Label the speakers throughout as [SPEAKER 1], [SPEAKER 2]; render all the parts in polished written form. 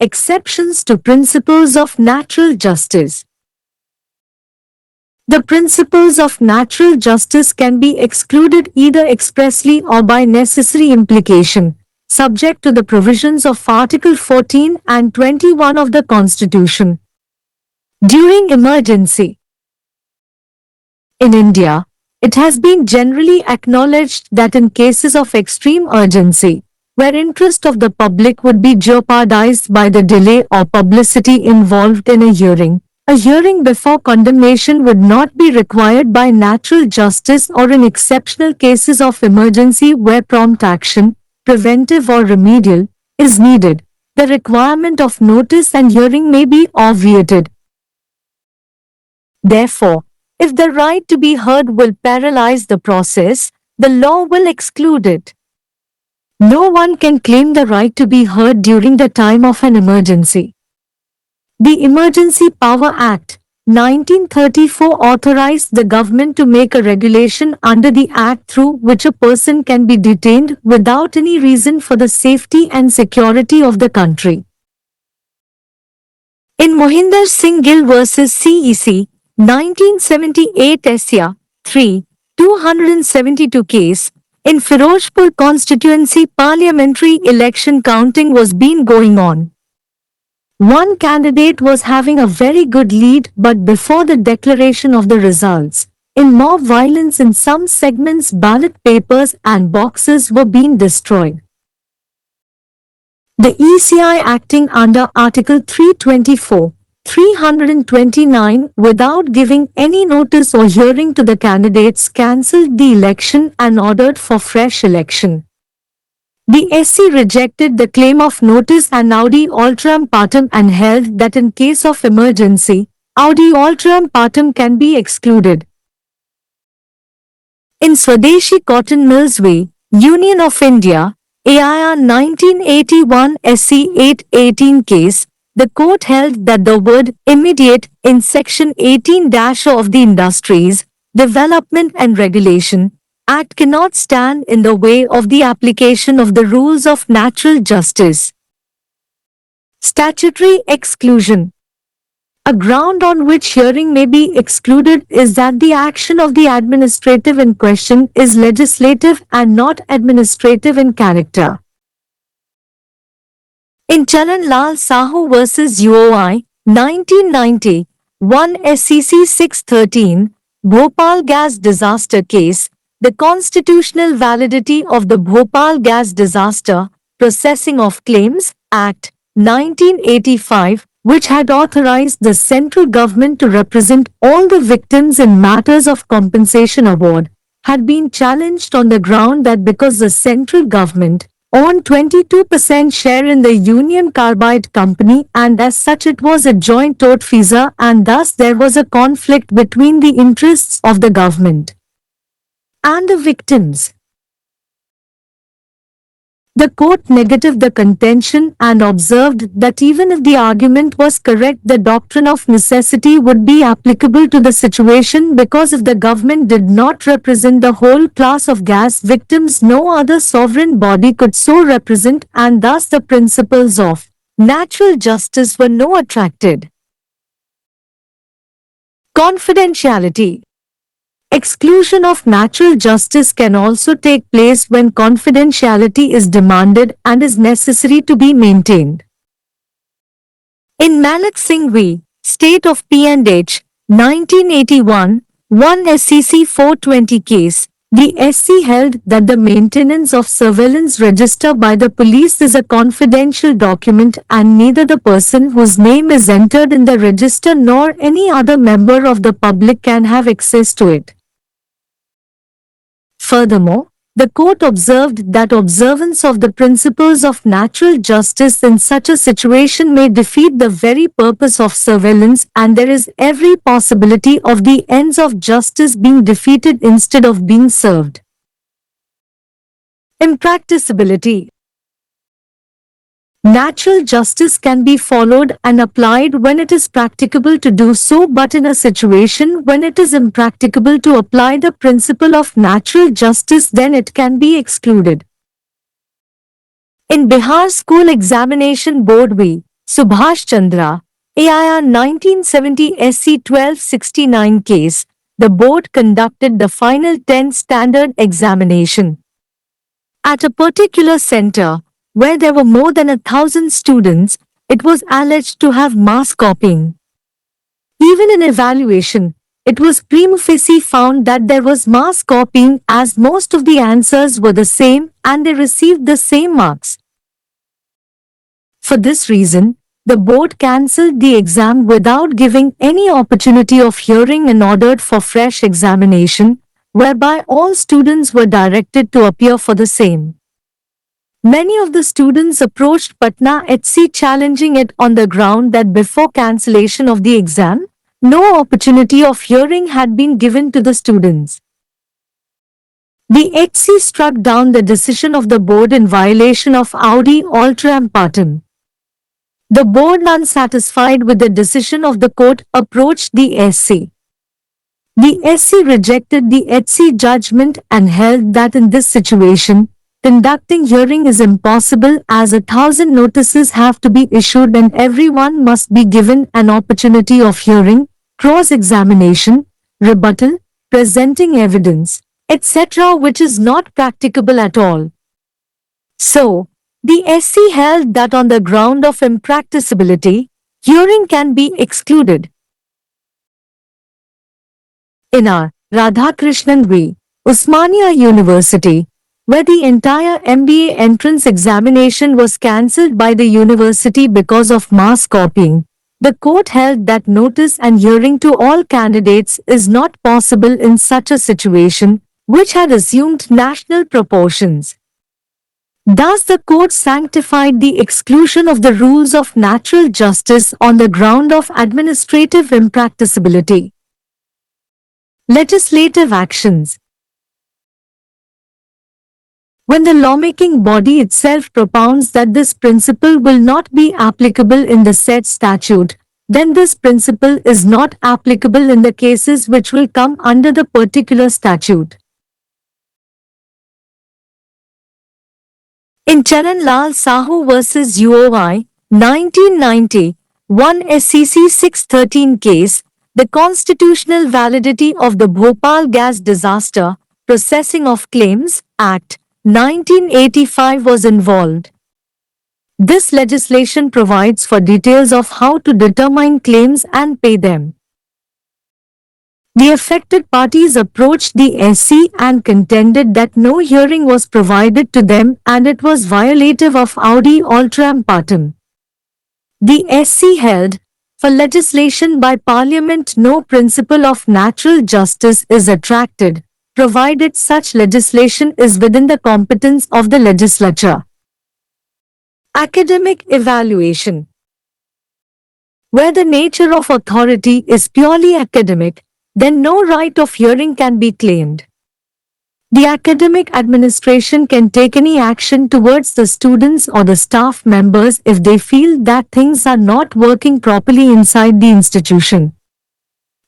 [SPEAKER 1] Exceptions to principles of natural justice. The principles of natural justice can be excluded either expressly or by necessary implication, subject to the provisions of Article 14 and 21 of the Constitution. During emergency. In India, it has been generally acknowledged that in cases of extreme urgency, where interest of the public would be jeopardized by the delay or publicity involved in a hearing before condemnation would not be required by natural justice, or in exceptional cases of emergency where prompt action, preventive or remedial, is needed, the requirement of notice and hearing may be obviated. Therefore, if the right to be heard will paralyze the process, the law will exclude it. No one can claim the right to be heard during the time of an emergency. The Emergency Power Act, 1934 authorized the government to make a regulation under the Act through which a person can be detained without any reason for the safety and security of the country. In Mohinder Singh Gill vs. CEC, 1978 SCA 3, 272 case, in Firozpur constituency parliamentary election counting was been going on. One candidate was having a very good lead, but before the declaration of the results, in mob violence in some segments ballot papers and boxes were being destroyed. The ECI acting under Article 324, 329 without giving any notice or hearing to the candidates cancelled the election and ordered for fresh election. The SC rejected the claim of notice and audi alteram partem and held that in case of emergency, audi alteram partem can be excluded. In Swadeshi Cotton Mills V, Union of India, AIR 1981 SC 818 case, the court held that the word immediate in Section 18-0 of the Industries, Development and Regulation Act cannot stand in the way of the application of the rules of natural justice. Statutory exclusion. A ground on which hearing may be excluded is that the action of the administrative in question is legislative and not administrative in character. In Charan Lal Sahu vs. UOI, 1990, 1 SCC 613, Bhopal gas disaster case, the constitutional validity of the Bhopal gas disaster Processing of Claims Act, 1985, which had authorized the central government to represent all the victims in matters of compensation award, had been challenged on the ground that because the central government owned 22% share in the Union Carbide Company and as such it was a joint tortfeasor and thus there was a conflict between the interests of the government and the victims. The court negated the contention and observed that even if the argument was correct, the doctrine of necessity would be applicable to the situation because if the government did not represent the whole class of gas victims, no other sovereign body could so represent, and thus the principles of natural justice were no attracted. Confidentiality. Exclusion of natural justice can also take place when confidentiality is demanded and is necessary to be maintained. In Malak Singh v. State of P&H, 1981, 1 SCC 420 case, the SC held that the maintenance of surveillance register by the police is a confidential document and neither the person whose name is entered in the register nor any other member of the public can have access to it. Furthermore, the court observed that observance of the principles of natural justice in such a situation may defeat the very purpose of surveillance and there is every possibility of the ends of justice being defeated instead of being served. Impracticability. Natural justice can be followed and applied when it is practicable to do so, but in a situation when it is impracticable to apply the principle of natural justice, then it can be excluded. In Bihar School Examination Board v. Subhash Chandra, AIR 1970 SC 1269 case, the board conducted the final 10 standard examination at a particular center where there were more than 1,000 students. It was alleged to have mass copying. Even in evaluation, it was prima facie found that there was mass copying as most of the answers were the same and they received the same marks. For this reason, the board cancelled the exam without giving any opportunity of hearing and ordered for fresh examination, whereby all students were directed to appear for the same. Many of the students approached Patna HC challenging it on the ground that before cancellation of the exam, no opportunity of hearing had been given to the students. The HC struck down the decision of the board in violation of Audi Alteram Partem. The board, unsatisfied with the decision of the court, approached the SC. The SC rejected the HC judgment and held that in this situation, conducting hearing is impossible as 1,000 notices have to be issued and everyone must be given an opportunity of hearing, cross-examination, rebuttal, presenting evidence, etc., which is not practicable at all. So, the SC held that on the ground of impracticability, hearing can be excluded. In R. Radhakrishnan v. Osmania University, where the entire MBA entrance examination was cancelled by the university because of mass copying, the court held that notice and hearing to all candidates is not possible in such a situation, which had assumed national proportions. Thus, the court sanctified the exclusion of the rules of natural justice on the ground of administrative impracticability. Legislative actions. When the lawmaking body itself propounds that this principle will not be applicable in the said statute, then this principle is not applicable in the cases which will come under the particular statute. In Charan Lal Sahu vs. UOI, 1990, 1 SCC 613 case, the constitutional validity of the Bhopal Gas Disaster Processing of Claims Act 1985 was involved. This legislation provides for details of how to determine claims and pay them. The affected parties approached the SC and contended that no hearing was provided to them and it was violative of Audi Alteram Partem. The SC held, for legislation by Parliament no principle of natural justice is attracted, provided such legislation is within the competence of the legislature. Academic evaluation. Where the nature of authority is purely academic, then no right of hearing can be claimed. The academic administration can take any action towards the students or the staff members if they feel that things are not working properly inside the institution.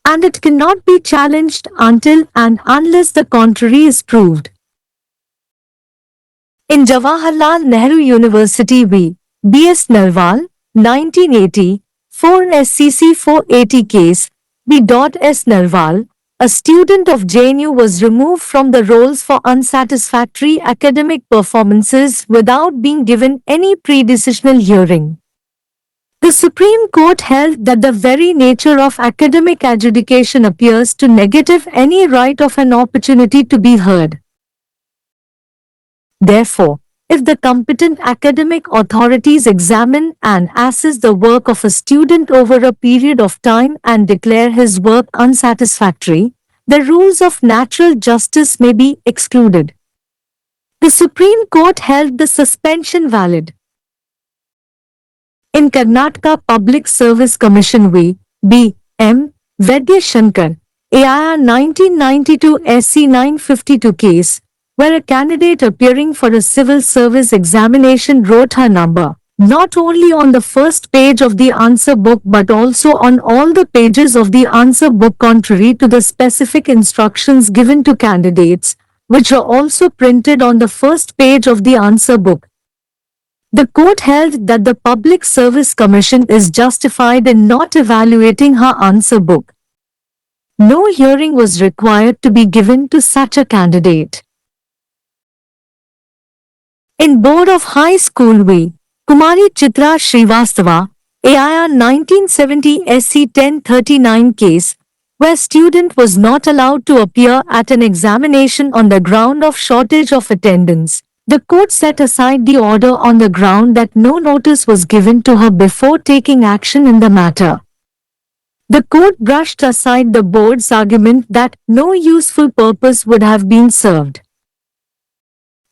[SPEAKER 1] And it cannot be challenged until and unless the contrary is proved. In Jawaharlal Nehru University v. B.S. Narwal, 1980, 4 SCC 480 case, B.S. Narwal, a student of JNU was removed from the rolls for unsatisfactory academic performances without being given any pre-decisional hearing. The Supreme Court held that the very nature of academic adjudication appears to negative any right of an opportunity to be heard. Therefore, if the competent academic authorities examine and assess the work of a student over a period of time and declare his work unsatisfactory, the rules of natural justice may be excluded. The Supreme Court held the suspension valid. In Karnataka Public Service Commission v. B. M. Vaidya Shankar, AIR 1992 SC 952 case, where a candidate appearing for a civil service examination wrote her number, not only on the first page of the answer book but also on all the pages of the answer book contrary to the specific instructions given to candidates, which are also printed on the first page of the answer book. The court held that the Public Service Commission is justified in not evaluating her answer book. No hearing was required to be given to such a candidate. In Board of High School v. Kumari Chitra Srivastava, AIR 1970 SC 1039 case, where student was not allowed to appear at an examination on the ground of shortage of attendance. The court set aside the order on the ground that no notice was given to her before taking action in the matter. The court brushed aside the board's argument that no useful purpose would have been served.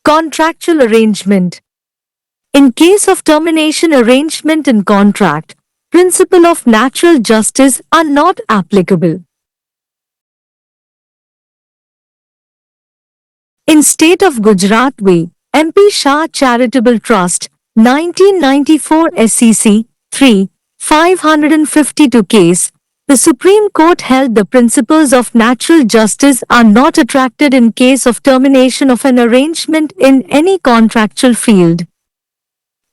[SPEAKER 1] Contractual arrangement. In case of termination arrangement in contract, principle of natural justice are not applicable. In State of Gujarat v. MP Shah Charitable Trust, 1994 SCC 3, 552 case, the Supreme Court held the principles of natural justice are not attracted in case of termination of an arrangement in any contractual field.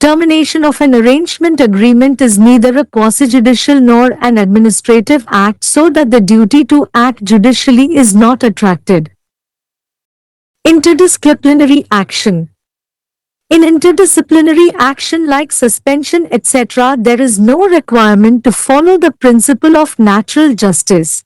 [SPEAKER 1] Termination of an arrangement agreement is neither a quasi-judicial nor an administrative act, so that the duty to act judicially is not attracted. Interdisciplinary action. In interdisciplinary action like suspension etc., there is no requirement to follow the principle of natural justice.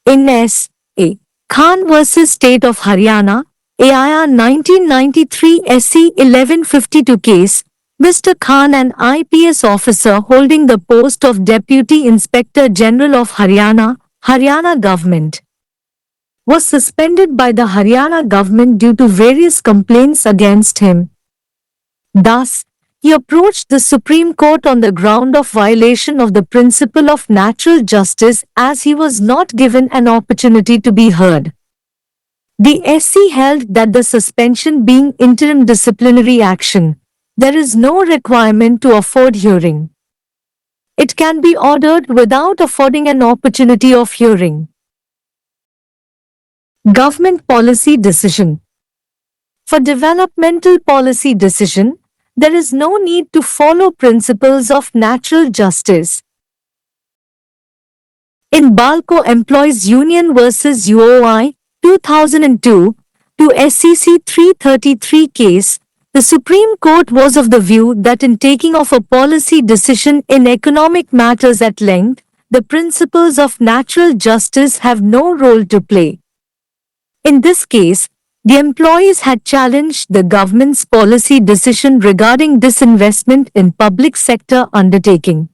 [SPEAKER 1] In S. A. Khan vs. State of Haryana, AIR 1993 SC 1152 case, Mr. Khan, an IPS officer holding the post of Deputy Inspector General of Haryana, Haryana government, was suspended by the Haryana government due to various complaints against him. Thus, he approached the Supreme Court on the ground of violation of the principle of natural justice, as he was not given an opportunity to be heard. The SC held that the suspension being interim disciplinary action, there is no requirement to afford hearing. It can be ordered without affording an opportunity of hearing. Government policy decision. For developmental policy decision, there is no need to follow principles of natural justice. In Balco Employees Union vs. UOI, 2002, to SCC 333 case, the Supreme Court was of the view that in taking of a policy decision in economic matters at length, the principles of natural justice have no role to play. In this case, the employees had challenged the government's policy decision regarding disinvestment in public sector undertaking.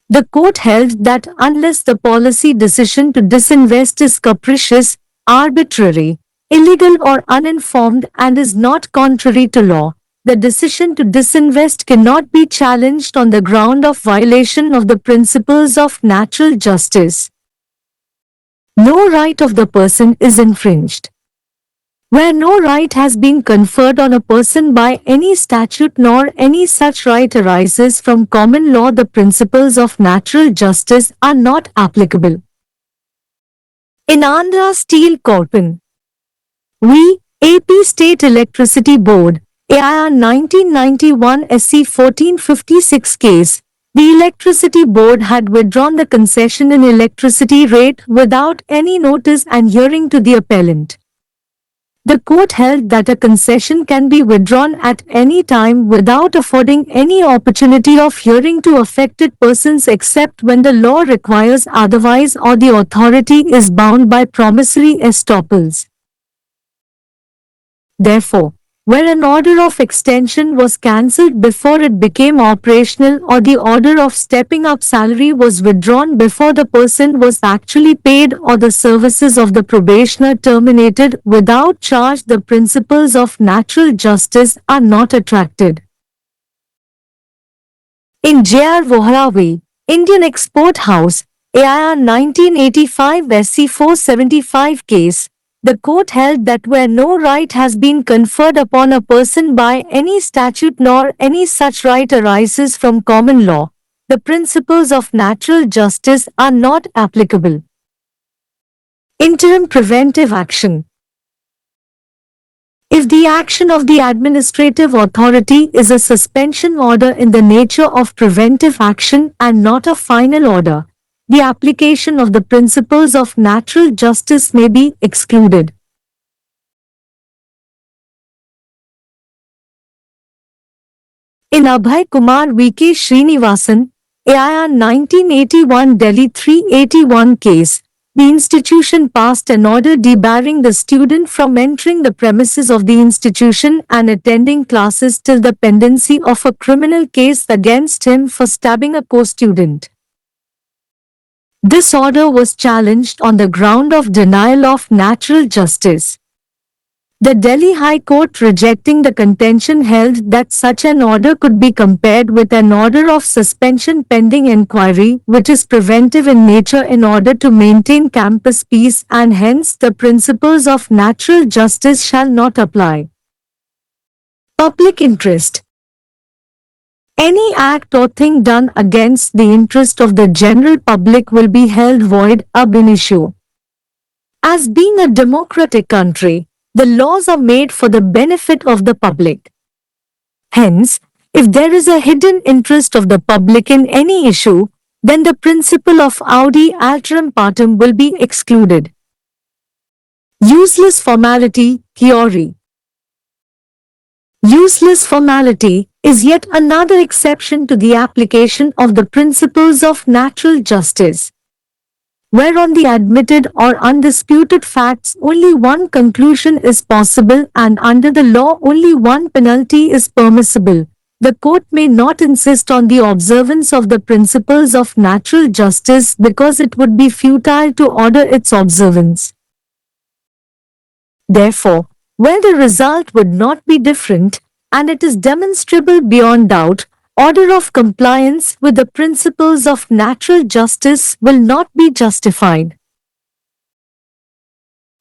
[SPEAKER 1] The court held that unless the policy decision to disinvest is capricious, arbitrary, illegal or uninformed and is not contrary to law, the decision to disinvest cannot be challenged on the ground of violation of the principles of natural justice. No right of the person is infringed. Where no right has been conferred on a person by any statute nor any such right arises from common law, the principles of natural justice are not applicable. In Andhra Steel Corporation v. AP State Electricity Board, AIR 1991 SC 1456 case, the Electricity Board had withdrawn the concession in electricity rate without any notice and hearing to the appellant. The court held that a concession can be withdrawn at any time without affording any opportunity of hearing to affected persons except when the law requires otherwise or the authority is bound by promissory estoppels. Therefore, where an order of extension was cancelled before it became operational or the order of stepping up salary was withdrawn before the person was actually paid or the services of the probationer terminated without charge, the principles of natural justice are not attracted. In J.R. Vohra v. Indian Export House, AIR 1985 SC 475 case, the court held that where no right has been conferred upon a person by any statute nor any such right arises from common law, the principles of natural justice are not applicable. Interim preventive action. If the action of the administrative authority is a suspension order in the nature of preventive action and not a final order, the application of the principles of natural justice may be excluded. In Abhay Kumar V.K. Srinivasan, AIR 1981 Delhi 381 case, the institution passed an order debarring the student from entering the premises of the institution and attending classes till the pendency of a criminal case against him for stabbing a co-student. This order was challenged on the ground of denial of natural justice. The Delhi High Court, rejecting the contention, held that such an order could be compared with an order of suspension pending inquiry, which is preventive in nature in order to maintain campus peace, and hence the principles of natural justice shall not apply. Public interest. Any act or thing done against the interest of the general public will be held void ab initio. As being a democratic country, the laws are made for the benefit of the public. Hence, if there is a hidden interest of the public in any issue, then the principle of audi alteram partem will be excluded. Useless formality, theory. Useless formality is yet another exception to the application of the principles of natural justice, where on the admitted or undisputed facts only one conclusion is possible and under the law only one penalty is permissible. The court may not insist on the observance of the principles of natural justice because it would be futile to order its observance. Therefore, where the result would not be different, and it is demonstrable beyond doubt, order of compliance with the principles of natural justice will not be justified.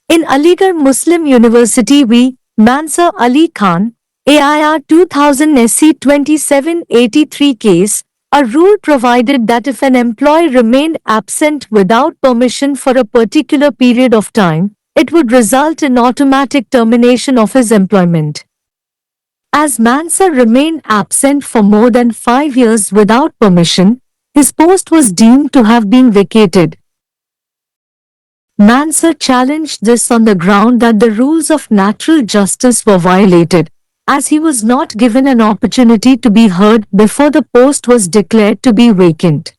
[SPEAKER 1] In Aligarh Muslim University v. Mansur Ali Khan, AIR 2000 SC 2783 case, a rule provided that if an employee remained absent without permission for a particular period of time, it would result in automatic termination of his employment. As Mansur remained absent for more than 5 years without permission, his post was deemed to have been vacated. Mansur challenged this on the ground that the rules of natural justice were violated, as he was not given an opportunity to be heard before the post was declared to be vacant.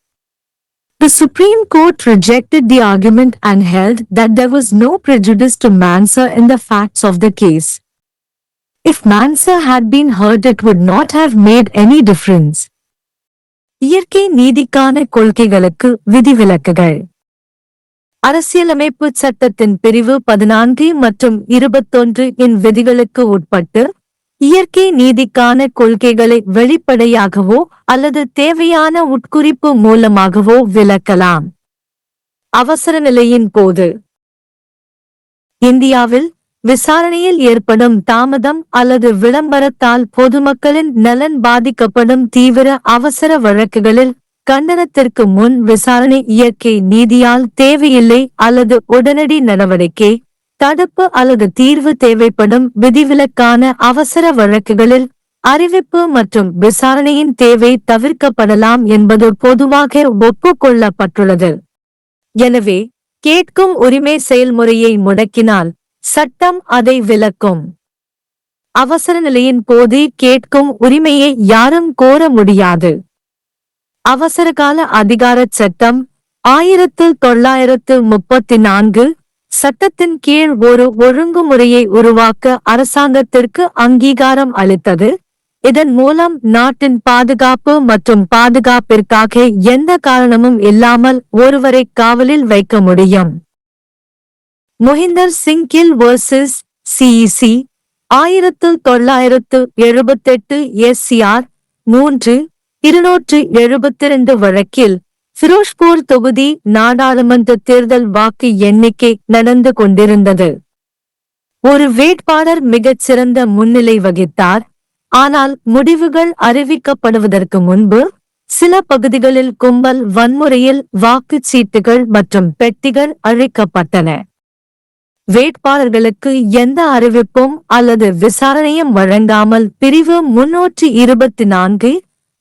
[SPEAKER 1] The Supreme Court rejected the argument and held that there was no prejudice to Mansur in the facts of the case. If Mansur had been heard, it would not have made any difference. இயற்கை நீதிக்கான கொள்கைகளுக்கு விதிவிலக்குகள். அரசியலமைப்பு சட்டத்தின் பிரிவு 14 மற்றும் 21 இன் விதிகளுக்கு உட்பட்டு இயற்கை நீதிக்கான கொள்கைகளை வெளிப்படையாகவோ அல்லது தேவையான உட்குறிப்பு மூலமாகவோ விளக்கலாம். அவசர நிலையின் போது இந்தியாவில் விசாரணையில் ஏற்படும் தாமதம் அல்லது விளம்பரத்தால் பொதுமக்களின் நலன் பாதிக்கப்படும் தீவிர அவசர வழக்குகளில் கண்டனத்திற்கு முன் விசாரணை இயற்கை நீதியால் தேவையில்லை அல்லது உடனடி நடவடிக்கை, தடுப்பு அல்லது தீர்வு தேவைப்படும் விதிவிலக்கான அவசர வழக்குகளில் அறிவிப்பு மற்றும் விசாரணையின் தேவை தவிர்க்கப்படலாம் என்பது பொதுவாக ஒப்புக்கொள்ளப்பட்டுள்ளது. எனவே, கேட்கும் உரிமை செயல்முறையை முடக்கினால் சட்டம் அதை விலக்கும். அவசர நிலையின் போது கேட்கும் உரிமையை யாரும் கோர முடியாது. அவசரகால அதிகாரச் சட்டம் 1934 சட்டத்தின் கீழ் ஒரு ஒழுங்குமுறையை உருவாக்க அரசாங்கத்திற்கு அங்கீகாரம் அளித்தது. இதன் மூலம் நாட்டின் பாதுகாப்பு மற்றும் பாதுகாப்பிற்காக எந்த காரணமும் இல்லாமல் ஒருவரை காவலில் வைக்க முடியும். Mohinder Singh Gill vs. CEC 1978 SCR 3-272 வழக்கில் ஃபிரோஸ்பூர் தொகுதி நாடாளுமன்ற தேர்தல் வாக்கு எண்ணிக்கை நடந்து கொண்டிருந்தது. ஒரு வேட்பாளர் மிகச் சிறந்த முன்னிலை வகித்தார். ஆனால் முடிவுகள் அறிவிக்கப்படுவதற்கு முன்பு சில பகுதிகளில் கும்பல் வன்முறையில் வாக்குச்சீட்டுகள் மற்றும் பெட்டிகள் அழிக்கப்பட்டன. வேட்பாளர்களுக்கு எந்த அறிவிப்பும் அல்லது விசாரணையும் வழங்காமல் பிரிவு 324,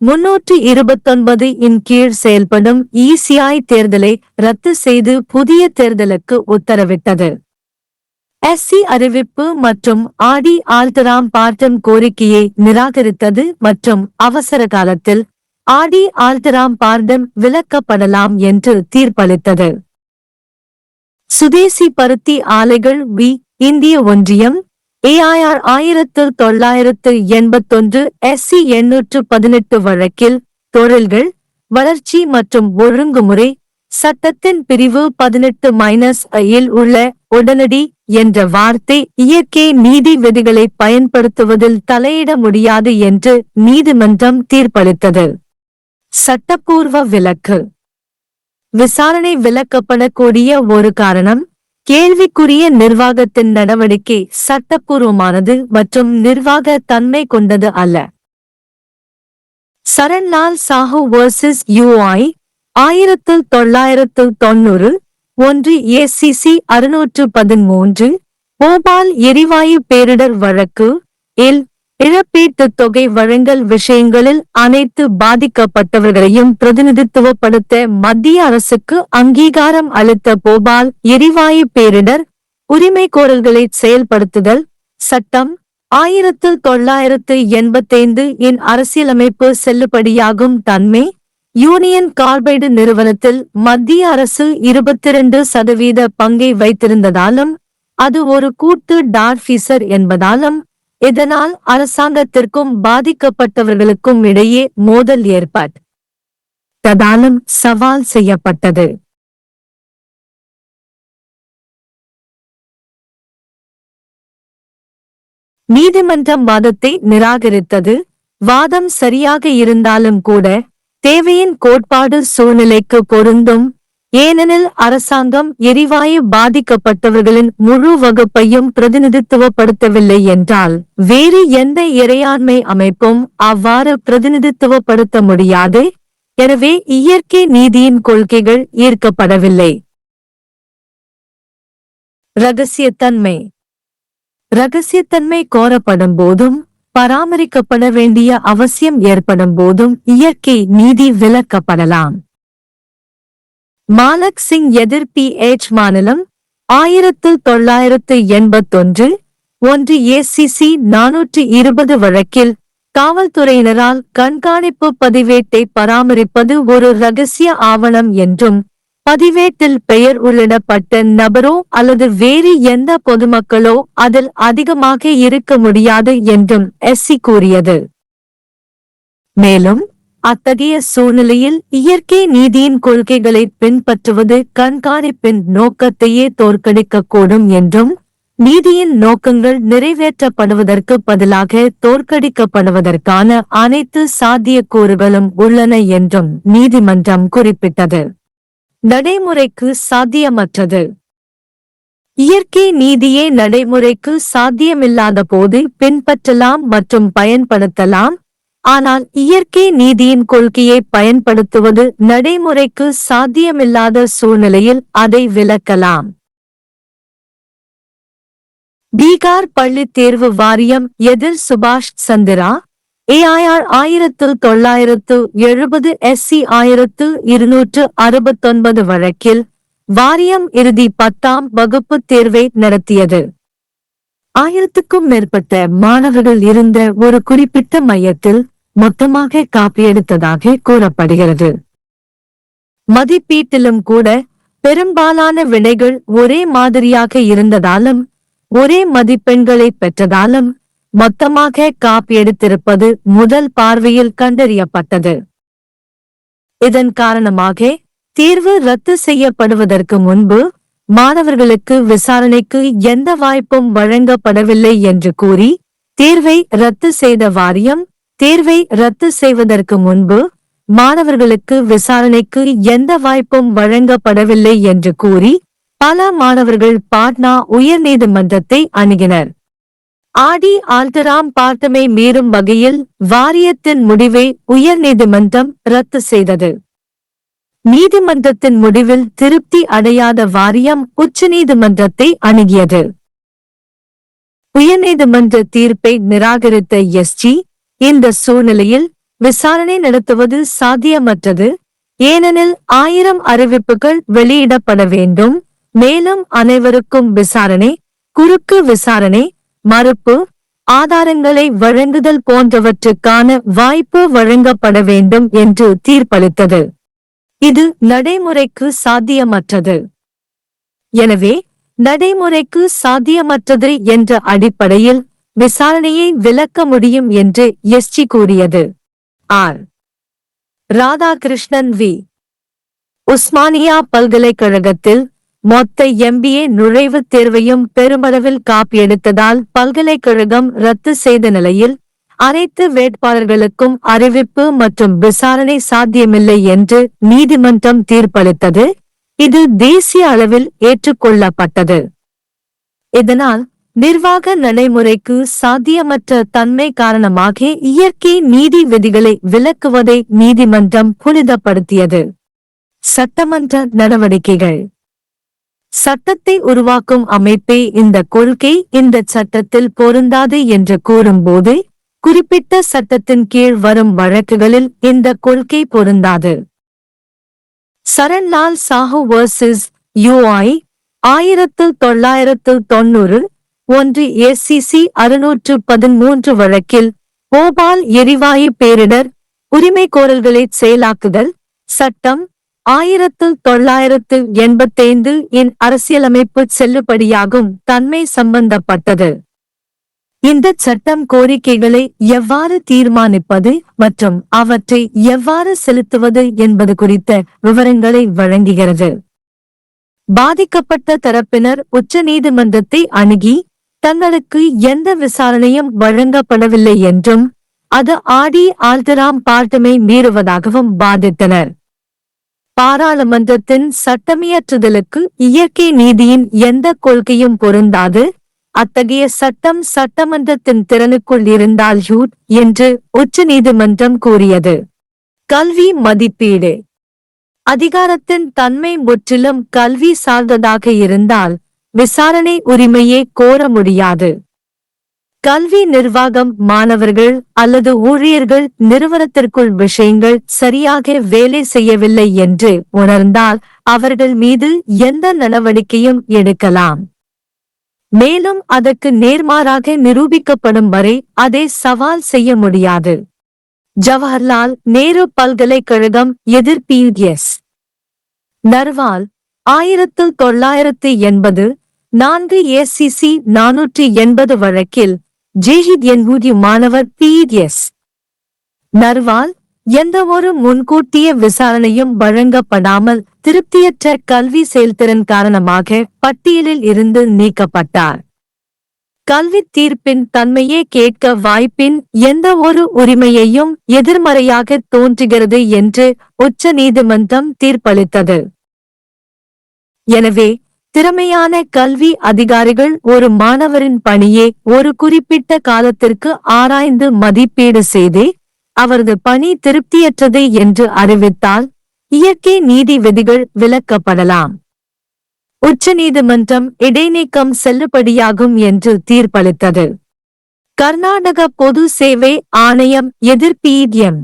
[SPEAKER 1] 329 இன் கீழ் செயல்படும் இசிஐ தேர்தலை ரத்து செய்து புதிய தேர்தலுக்கு உத்தரவிட்டது. எஸ்சி அறிவிப்பு மற்றும் ஆடி ஆல்டராம் பார்ட்டம் கோரிக்கையை நிராகரித்தது மற்றும் அவசர காலத்தில் ஆடி ஆல்டராம் பார்ட்டம் விலக்கப்படலாம் என்று தீர்ப்பளித்தது. சுதேசி பருத்தி ஆலைகள் இந்திய ஒன்றியம் ஏஐஆர் 1981 எஸ்சி 818 வழக்கில் தொழில்கள் வளர்ச்சி மற்றும் ஒழுங்குமுறை சட்டத்தின் பிரிவு 18-இல் உள்ள உடனடி என்ற வார்த்தை இயற்கை நீதி விதிகளை பயன்படுத்துவதில் தலையிட முடியாது என்று நீதிமன்றம் தீர்ப்பளித்தது. சட்டப்பூர்வ விலக்கு. விசாரணை விலக்கப்படக்கூடிய ஒரு காரணம் கேள்விக்குரிய நிர்வாகத்தின் நடவடிக்கை சட்டப்பூர்வமானது மற்றும் நிர்வாக தன்மை கொண்டது அல்ல. சரண்லால் Sahoo vs. UI 1990 1 ACC 613 Bhopal எரிவாயு பேரிடர் வழக்கு இல் இழப்பீட்டுத் தொகை வழங்கல் விஷயங்களில் அனைத்து பாதிக்கப்பட்டவர்களையும் பிரதிநிதித்துவப்படுத்த மத்திய அரசுக்கு அங்கீகாரம் அளித்த போபால் எரிவாயு பேரிடர் உரிமைகோரல்களை செயல்படுத்துதல் சட்டம் 1985 இன் அரசியலமைப்பு செல்லுபடியாகும் தன்மை. யூனியன் கார்பைடு நிறுவனத்தில் மத்திய அரசு 22% பங்கை வைத்திருந்ததாலும் அது ஒரு கூட்டு டார்ஃபீசர் என்பதாலும் இதனால் அரசாங்கத்திற்கும் பாதிக்கப்பட்டவர்களுக்கும் இடையே மோதல் ஏற்பட்டதாலும் சவால் செய்யப்பட்டது. நீதிமன்றம் வாதத்தை நிராகரித்தது. வாதம் சரியாக இருந்தாலும் கூட தேவையின் கோட்பாடு சூழ்நிலைக்கு பொருந்தும். ஏனெனில் அரசாங்கம் எரிவாயு பாதிக்கப்பட்டவர்களின் முழு வகுப்பையும் பிரதிநிதித்துவப்படுத்தவில்லை என்றால் வேறு எந்த இறையாண்மை அமைப்பும் அவ்வாறு பிரதிநிதித்துவப்படுத்த முடியாது. எனவே இயற்கை நீதியின் கொள்கைகள் ஈர்க்கப்படவில்லை. இரகசியத்தன்மை. இரகசியத்தன்மை கோரப்படும் போதும் பராமரிக்கப்பட வேண்டிய அவசியம் ஏற்படும் போதும் இயற்கை நீதி விலக்கப்படலாம். மாலக் சிங் எதிர் PH மாநிலம் 1981 1 ACC 420 வழக்கில் காவல்துறையினரால் கண்காணிப்பு பதிவேட்டை பராமரிப்பது ஒரு இரகசிய ஆவணம் என்றும் பதிவேட்டில் பெயர் உள்ளிடப்பட்ட நபரோ அல்லது வேறு எந்த பொதுமக்களோ அதில் அதிகமாக இருக்க முடியாது என்றும் எஸ்சி கூறியது. மேலும் அத்தகைய சூழ்நிலையில் இயற்கை நீதியின் கொள்கைகளை பின்பற்றுவது கண்காணிப்பின் நோக்கத்தையே தோற்கடிக்கக்கூடும் என்றும் நீதியின் நோக்கங்கள் நிறைவேற்றப்படுவதற்கு பதிலாக தோற்கடிக்கப்படுவதற்கான அனைத்து சாத்தியக்கூறுகளும் உள்ளன என்றும் நீதிமன்றம் குறிப்பிட்டது. நடைமுறைக்கு சாத்தியமற்றது. இயற்கை நீதியே நடைமுறைக்கு சாத்தியமில்லாத போது பின்பற்றலாம் மற்றும் பயன்படுத்தலாம். ஆனால் இயற்கை நீதியின் கொள்கையை பயன்படுத்துவது நடைமுறைக்கு சாத்தியமில்லாத சூழ்நிலையில் அதை விலக்கலாம். பீகார் பள்ளி தேர்வு வாரியம் எதிர் சுபாஷ் சந்திரா ஏஐஆர் 1970 SC 1269 வழக்கில் வாரியம் இறுதி 10ஆம் வகுப்பு தேர்வை நடத்தியது. 1000க்கும் மேற்பட்ட மாணவர்கள் இருந்த ஒரு குறிப்பிட்ட மையத்தில் மொத்தமாக காப்பியெடுத்ததாக கூறப்படுகிறது. மதிப்பீட்டிலும் கூட பெரும்பாலான விடைகள் ஒரே மாதிரியாக இருந்ததாலும் ஒரே மதிப்பெண்களை பெற்றதாலும் மொத்தமாக காப்பியெடுத்திருப்பது முதல் பார்வையில் கண்டறியப்பட்டது. இதன் காரணமாக தேர்வு ரத்து செய்யப்படுவதற்கு முன்பு மாணவர்களுக்கு விசாரணைக்கு எந்த வாய்ப்பும் வழங்கப்படவில்லை என்று கூறி தேர்வை ரத்து செய்த வாரியம் தேர்வை ரத்து செய்வதற்கு முன்பு மாணவர்களுக்கு விசாரணைக்கு எந்த வாய்ப்பும் வழங்கப்படவில்லை என்று கூறி பல மாணவர்கள் பாட்னா உயர்நீதிமன்றத்தை அணுகினர். ஆடி ஆல்டராம் பார்ட்டமை மீறும் வகையில் வாரியத்தின் முடிவை உயர்நீதிமன்றம் ரத்து செய்தது. நீதிமன்றத்தின் முடிவில் திருப்தி அடையாத வாரியம் உச்சநீதிமன்றத்தை அணுகியது. உயர்நீதிமன்ற தீர்ப்பை நிராகரித்த எஸ்ஜி, இந்த சூழ்நிலையில் விசாரணை நடத்துவது சாத்தியமற்றது, ஏனெனில் 1000 அறிவிப்புகள் வெளியிடப்பட வேண்டும், மேலும் அனைவருக்கும் விசாரணை, குறுக்கு விசாரணை, மறுப்பு, ஆதாரங்களை வழங்குதல் போன்றவற்றுக்கான வாய்ப்பு வழங்கப்பட வேண்டும் என்று தீர்ப்பளித்தது. இது நடைமுறைக்கு சாத்தியமற்றது. எனவே நடைமுறைக்கு சாத்தியமற்றது என்ற அடிப்படையில் விசாரணையை விலக்க முடியும் என்று எஸ்ஜி கூறியது. ஆர். ராதாகிருஷ்ணன் வி. உஸ்மானியா பல்கலைக்கழகத்தில் மொத்த MBA நுழைவுத் தேர்வையும் பெருமளவில் காப்பியெடுத்ததால் பல்கலைக்கழகம் ரத்து செய்த நிலையில் அனைத்து வேட்பாளர்களுக்கும் அறிவிப்பு மற்றும் விசாரணை சாத்தியமில்லை என்று நீதிமன்றம் தீர்ப்பளித்தது. இது தேசிய அளவில் ஏற்றுக்கொள்ளப்பட்டது. இதனால் நிர்வாக நடைமுறைக்கு சாத்தியமற்ற தன்மை காரணமாக இயற்கை நீதி விதிகளை விலக்குவதை நீதிமன்றம் புனிதப்படுத்தியது. சட்டமன்ற நடவடிக்கைகள். சட்டத்தை உருவாக்கும் அமைப்பே இந்த கொள்கை இந்த சட்டத்தில் பொருந்தாது என்று கூறும்போது, குறிப்பிட்ட சட்டத்தின் கீழ் வரும் வழக்குகளில் இந்த கொள்கை பொருந்தாது. சரண்லால் சாஹூ vs. UI 1990 1 ACC 613 வழக்கில் போபால் எரிவாயு பேரிடர் உரிமைகோரல்களை செயலாக்குதல் சட்டம் 1985 இன் அரசியலமைப்பு செல்லுபடியாகும் தன்மை சம்பந்தப்பட்டது. இந்த சட்டம் கோரிக்கைகளை எவ்வாறு தீர்மானிப்பது மற்றும் அவற்றை எவ்வாறு செலுத்துவது என்பது குறித்த விவரங்களை வழங்குகிறது. பாதிக்கப்பட்ட தரப்பினர் உச்சநீதிமன்றத்தை அணுகி தங்களுக்கு எந்த விசாரணையும் வழங்கப்படவில்லை என்றும் அது ஆடி ஆல்டராம் பார்ட்டமை மீறுவதாகவும் வாதிட்டனர். பாராளுமன்றத்தின் சட்டமியற்றுதலுக்கு இயற்கை நீதியின் எந்த கொள்கையும் பொருந்தாது, அத்தகைய சட்டம் சட்டமன்றத்தின் திறனுக்குள் இருந்தால் யூட் என்று உச்சநீதிமன்றம் கூறியது. கல்வி மதிப்பீடு. அதிகாரத்தின் தன்மை முற்றிலும் கல்வி சார்ந்ததாக இருந்தால் விசாரணை உரிமையே கோர முடியாது. கல்வி நிர்வாகம் மாணவர்கள் அல்லது ஊழியர்கள் நிறுவனத்திற்குள் விஷயங்கள் சரியாக வேலை செய்யவில்லை என்று உணர்ந்தால் அவர்கள் மீது எந்த நடவடிக்கையும் எடுக்கலாம். மேலும் அதற்கு நேர்மாறாக நிரூபிக்கப்படும் வரை அதை சவால் செய்ய முடியாது. ஜவஹர்லால் நேரு பல்கலைக்கழகம் எதிர்ப்பு எஸ். நர்வால் 1980 4 ACC 480 வழக்கில் ஜேஹித் என்பூதி மாணவர் எஸ். நர்வால் எந்தவொரு முன்கூட்டிய விசாரணையும் வழங்கப்படாமல் திருப்தியற்ற கல்வி செயல்திறன் காரணமாக பட்டியலில் இருந்து நீக்கப்பட்டார். கல்வி தீர்ப்பின் தன்மையே கேட்க வாய்ப்பின் எந்த ஒரு உரிமையையும் எதிர்மறையாக தோன்றுகிறது என்று உச்ச நீதிமன்றம் தீர்ப்பளித்தது. எனவே திறமையான கல்வி அதிகாரிகள் ஒரு மாணவரின் பணியை ஒரு குறிப்பிட்ட காலத்திற்கு ஆராய்ந்து மதிப்பீடு செய்து அவரது பணி திருப்தியற்றது என்று அறிவித்தால் இயற்கை நீதி விதிகள் விலக்கப்படலாம். உச்சநீதிமன்றம் இடைநீக்கம் செல்லுபடியாகும் என்று தீர்ப்பளித்தது. கர்நாடக பொது சேவை ஆணையம் எதிர்ப்பு எம்.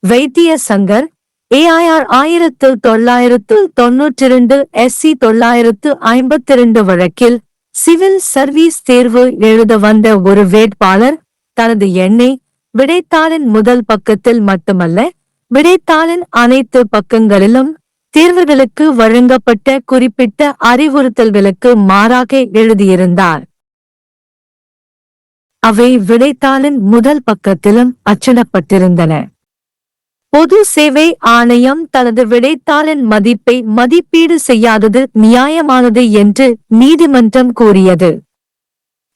[SPEAKER 1] வைத்திய சங்கர் AIR 1992 SC 952 வழக்கில் சிவில் சர்வீஸ் தேர்வு எழுத வந்த ஒரு வேட்பாளர் தனது எண்ணை விடைத்தாளின் முதல் பக்கத்தில் மட்டுமல்ல விடைத்தாளின் அனைத்து பக்கங்களிலும் தேர்வுகளுக்கு வழங்கப்பட்ட குறிப்பிட்ட அறிவுறுத்தல்களுக்கு மாறாக எழுதியிருந்தார். அவை விடைத்தாளின் முதல் பக்கத்திலும் அச்சிடப்பட்டிருந்தன. பொது சேவை ஆணையம் தனது விடைத்தாளின் மதிப்பை மதிப்பீடு செய்யாதது நியாயமானது என்று நீதிமன்றம் கூறியது.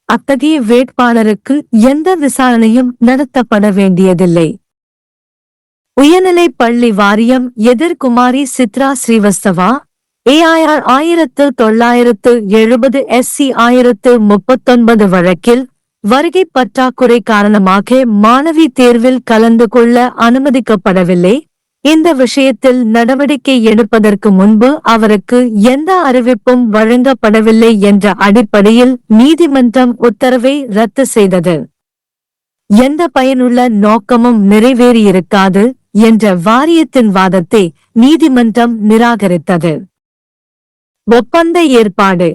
[SPEAKER 1] அத்தகைய வேட்பாளருக்கு எந்த விசாரணையும் நடத்தப்பட வேண்டியதில்லை. உயர்நிலைப் பள்ளி வாரியம் எதிர்குமாரி சித்ரா ஸ்ரீவஸ்தவா AIR 1970 SC 1039 வழக்கில் வருகை பற்றாக்குறை காரணமாக மாணவி தேர்வில் கலந்து கொள்ள அனுமதிக்கப்படவில்லை. இந்த விஷயத்தில் நடவடிக்கை எடுப்பதற்கு முன்பு அவருக்கு எந்த அறிவிப்பும் வழங்கப்படவில்லை என்ற அடிப்படையில் நீதிமன்றம் உத்தரவை ரத்து செய்தது. எந்த பயனுள்ள நோக்கமும் நிறைவேறியிருக்காது என்ற வாரியத்தின் வாதத்தை நீதிமன்றம் நிராகரித்தது. ஒப்பந்த ஏற்பாடு.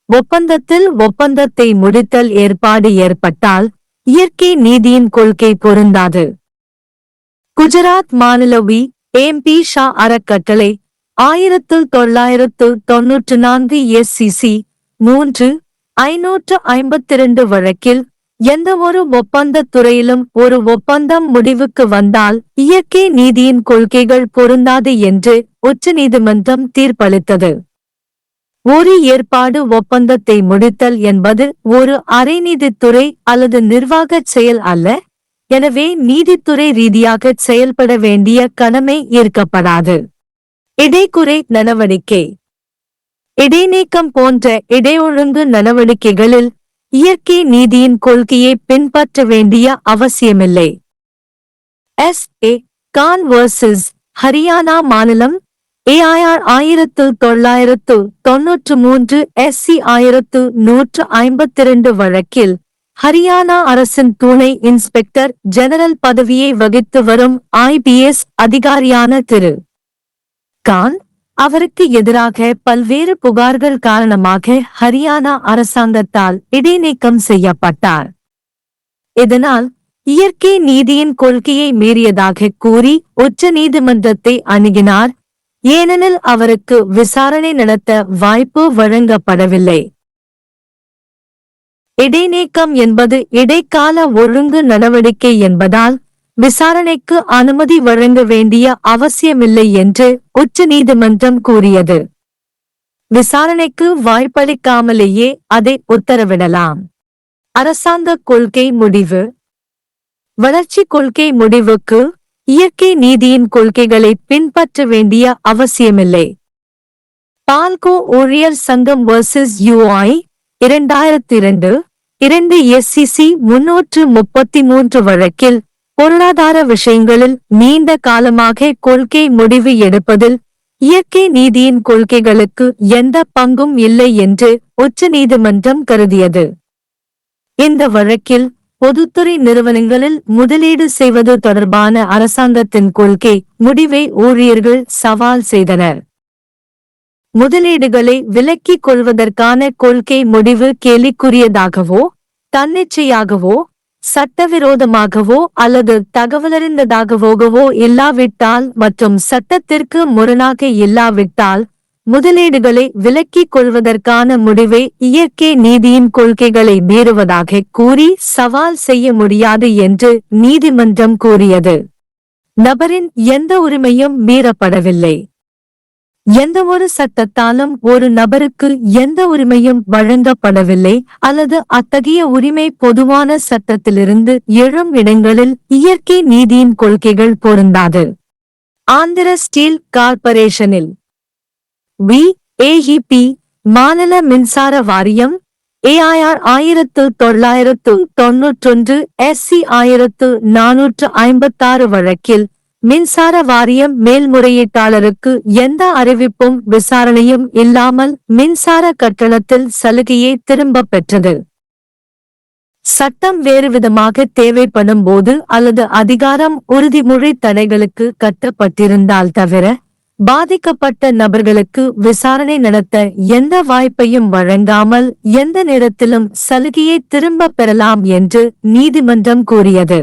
[SPEAKER 1] ஒப்பந்தத்தில் ஒப்பந்தத்தை முடித்தல் ஏற்பாடு ஏற்பட்டால் இயற்கை நீதியின் கொள்கை பொருந்தாது. குஜராத் மாநில வி.எம்.பி. ஷா அறக்கட்டளை 1994 SCC 3-552 வழக்கில் எந்தவொரு ஒப்பந்தத் துறையிலும் ஒரு ஒப்பந்தம் முடிவுக்கு வந்தால் இயற்கை நீதியின் கொள்கைகள் பொருந்தாது என்று உச்சநீதிமன்றம் தீர்ப்பளித்தது. ஒரு ஏற்பாடு ஒப்பந்தத்தை முடித்தல் என்பது ஒரு அரைநீதித்துறை அல்லது நிர்வாகச் செயல் அல்ல. எனவே நீதித்துறை ரீதியாக செயல்பட வேண்டிய கடமை ஏற்கப்படாது. இடைக்குறை நடவடிக்கை. இடைநீக்கம் போன்ற இடையொழுங்கு நடவடிக்கைகளில் இயற்கை நீதியின் கொள்கையை பின்பற்ற வேண்டிய அவசியமில்லை. S.A. கான் vs. ஹரியானா மாநிலம் AIR 1993 SC 1152 வழக்கில் ஹரியானா அரசின் துணை இன்ஸ்பெக்டர் ஜெனரல் பதவியை வகித்து வரும் IPS அதிகாரியான திரு கான் அவருக்கு எதிராக பல்வேறு புகார்கள் காரணமாக ஹரியானா அரசாங்கத்தால் இடைநீக்கம் செய்யப்பட்டார். இதனால் இயற்கை நீதியின் கொள்கையை மீறியதாக கூறி உச்ச நீதிமன்றத்தை அணுகினார். ஏனெனில் அவருக்கு விசாரணை நடத்த வாய்ப்பு வழங்கப்படவில்லை. இடைநீக்கம் என்பது இடைக்கால ஒழுங்கு நடவடிக்கை என்பதால் விசாரணைக்கு அனுமதி வழங்க வேண்டிய அவசியமில்லை என்று உச்ச நீதிமன்றம் கூறியது. விசாரணைக்கு வாய்ப்பளிக்காமலேயே அதை உத்தரவிடலாம். அரசாங்க கொள்கை முடிவு. வளர்ச்சி கொள்கை முடிவுக்கு இயற்கை நீதியின் கொள்கைகளை பின்பற்ற வேண்டிய அவசியமில்லை. பால்கோ ஊழியர் சங்கம் vs. UI 2002 SCC 333 வழக்கில் பொருளாதார விஷயங்களில் நீண்ட காலமாக கொள்கை முடிவு எடுப்பதில் இயற்கை நீதியின் கொள்கைகளுக்கு எந்த பங்கும் இல்லை என்று உச்ச நீதிமன்றம் கருதியது. இந்த வழக்கில் பொதுத்துறை நிறுவனங்களில் முதலீடு செய்வது தொடர்பான அரசாங்கத்தின் கொள்கை முடிவை ஊழியர்கள் சவால் செய்தனர். முதலீடுகளை விலக்கிக் கொள்வதற்கான கொள்கை முடிவு கேலிக்குரியதாகவோ தன்னிச்சையாகவோ சட்டவிரோதமாகவோ அல்லது தகவலறிந்ததாகவோ இல்லாவிட்டால் மற்றும் சட்டத்திற்கு முரணாக இல்லாவிட்டால் முதலீடுகளை விலக்கிக் கொள்வதற்கான முடிவை இயற்கை நீதியின் கொள்கைகளை மீறுவதாக கூறி சவால் செய்ய முடியாது என்று நீதிமன்றம் கூறியது. நபரின் எந்த உரிமையும் மீறப்படவில்லை. எந்தவொரு சட்டத்தாலும் ஒரு நபருக்கு எந்த உரிமையும் வழங்கப்படவில்லை அல்லது அத்தகைய உரிமை பொதுவான சட்டத்திலிருந்து எழும் இடங்களில் இயற்கை நீதியின் கொள்கைகள் பொருந்தாது. ஆந்திர ஸ்டீல் கார்ப்பரேஷனில் VAEP மாநில மின்சார வாரியம் AIR 1991 SC 1456 வழக்கில் மின்சார வாரியம் மேல்முறையீட்டாளருக்கு எந்த அறிவிப்பும் விசாரணையும் இல்லாமல் மின்சார கட்டணத்தில் சலுகையை திரும்பப் பெற்றது. சட்டம் வேறுவிதமாக தேவைப்படும் போது அல்லது அதிகாரம் உறுதிமொழி தடைகளுக்கு கட்டப்பட்டிருந்தால் தவிர பாதிக்கப்பட்ட நபர்களுக்கு விசாரணை நடத்த எந்த வாய்ப்பையும் வழங்காமல் எந்த நேரத்திலும் சலுகையை திரும்பப் பெறலாம் என்று நீதிமன்றம் கூறியது.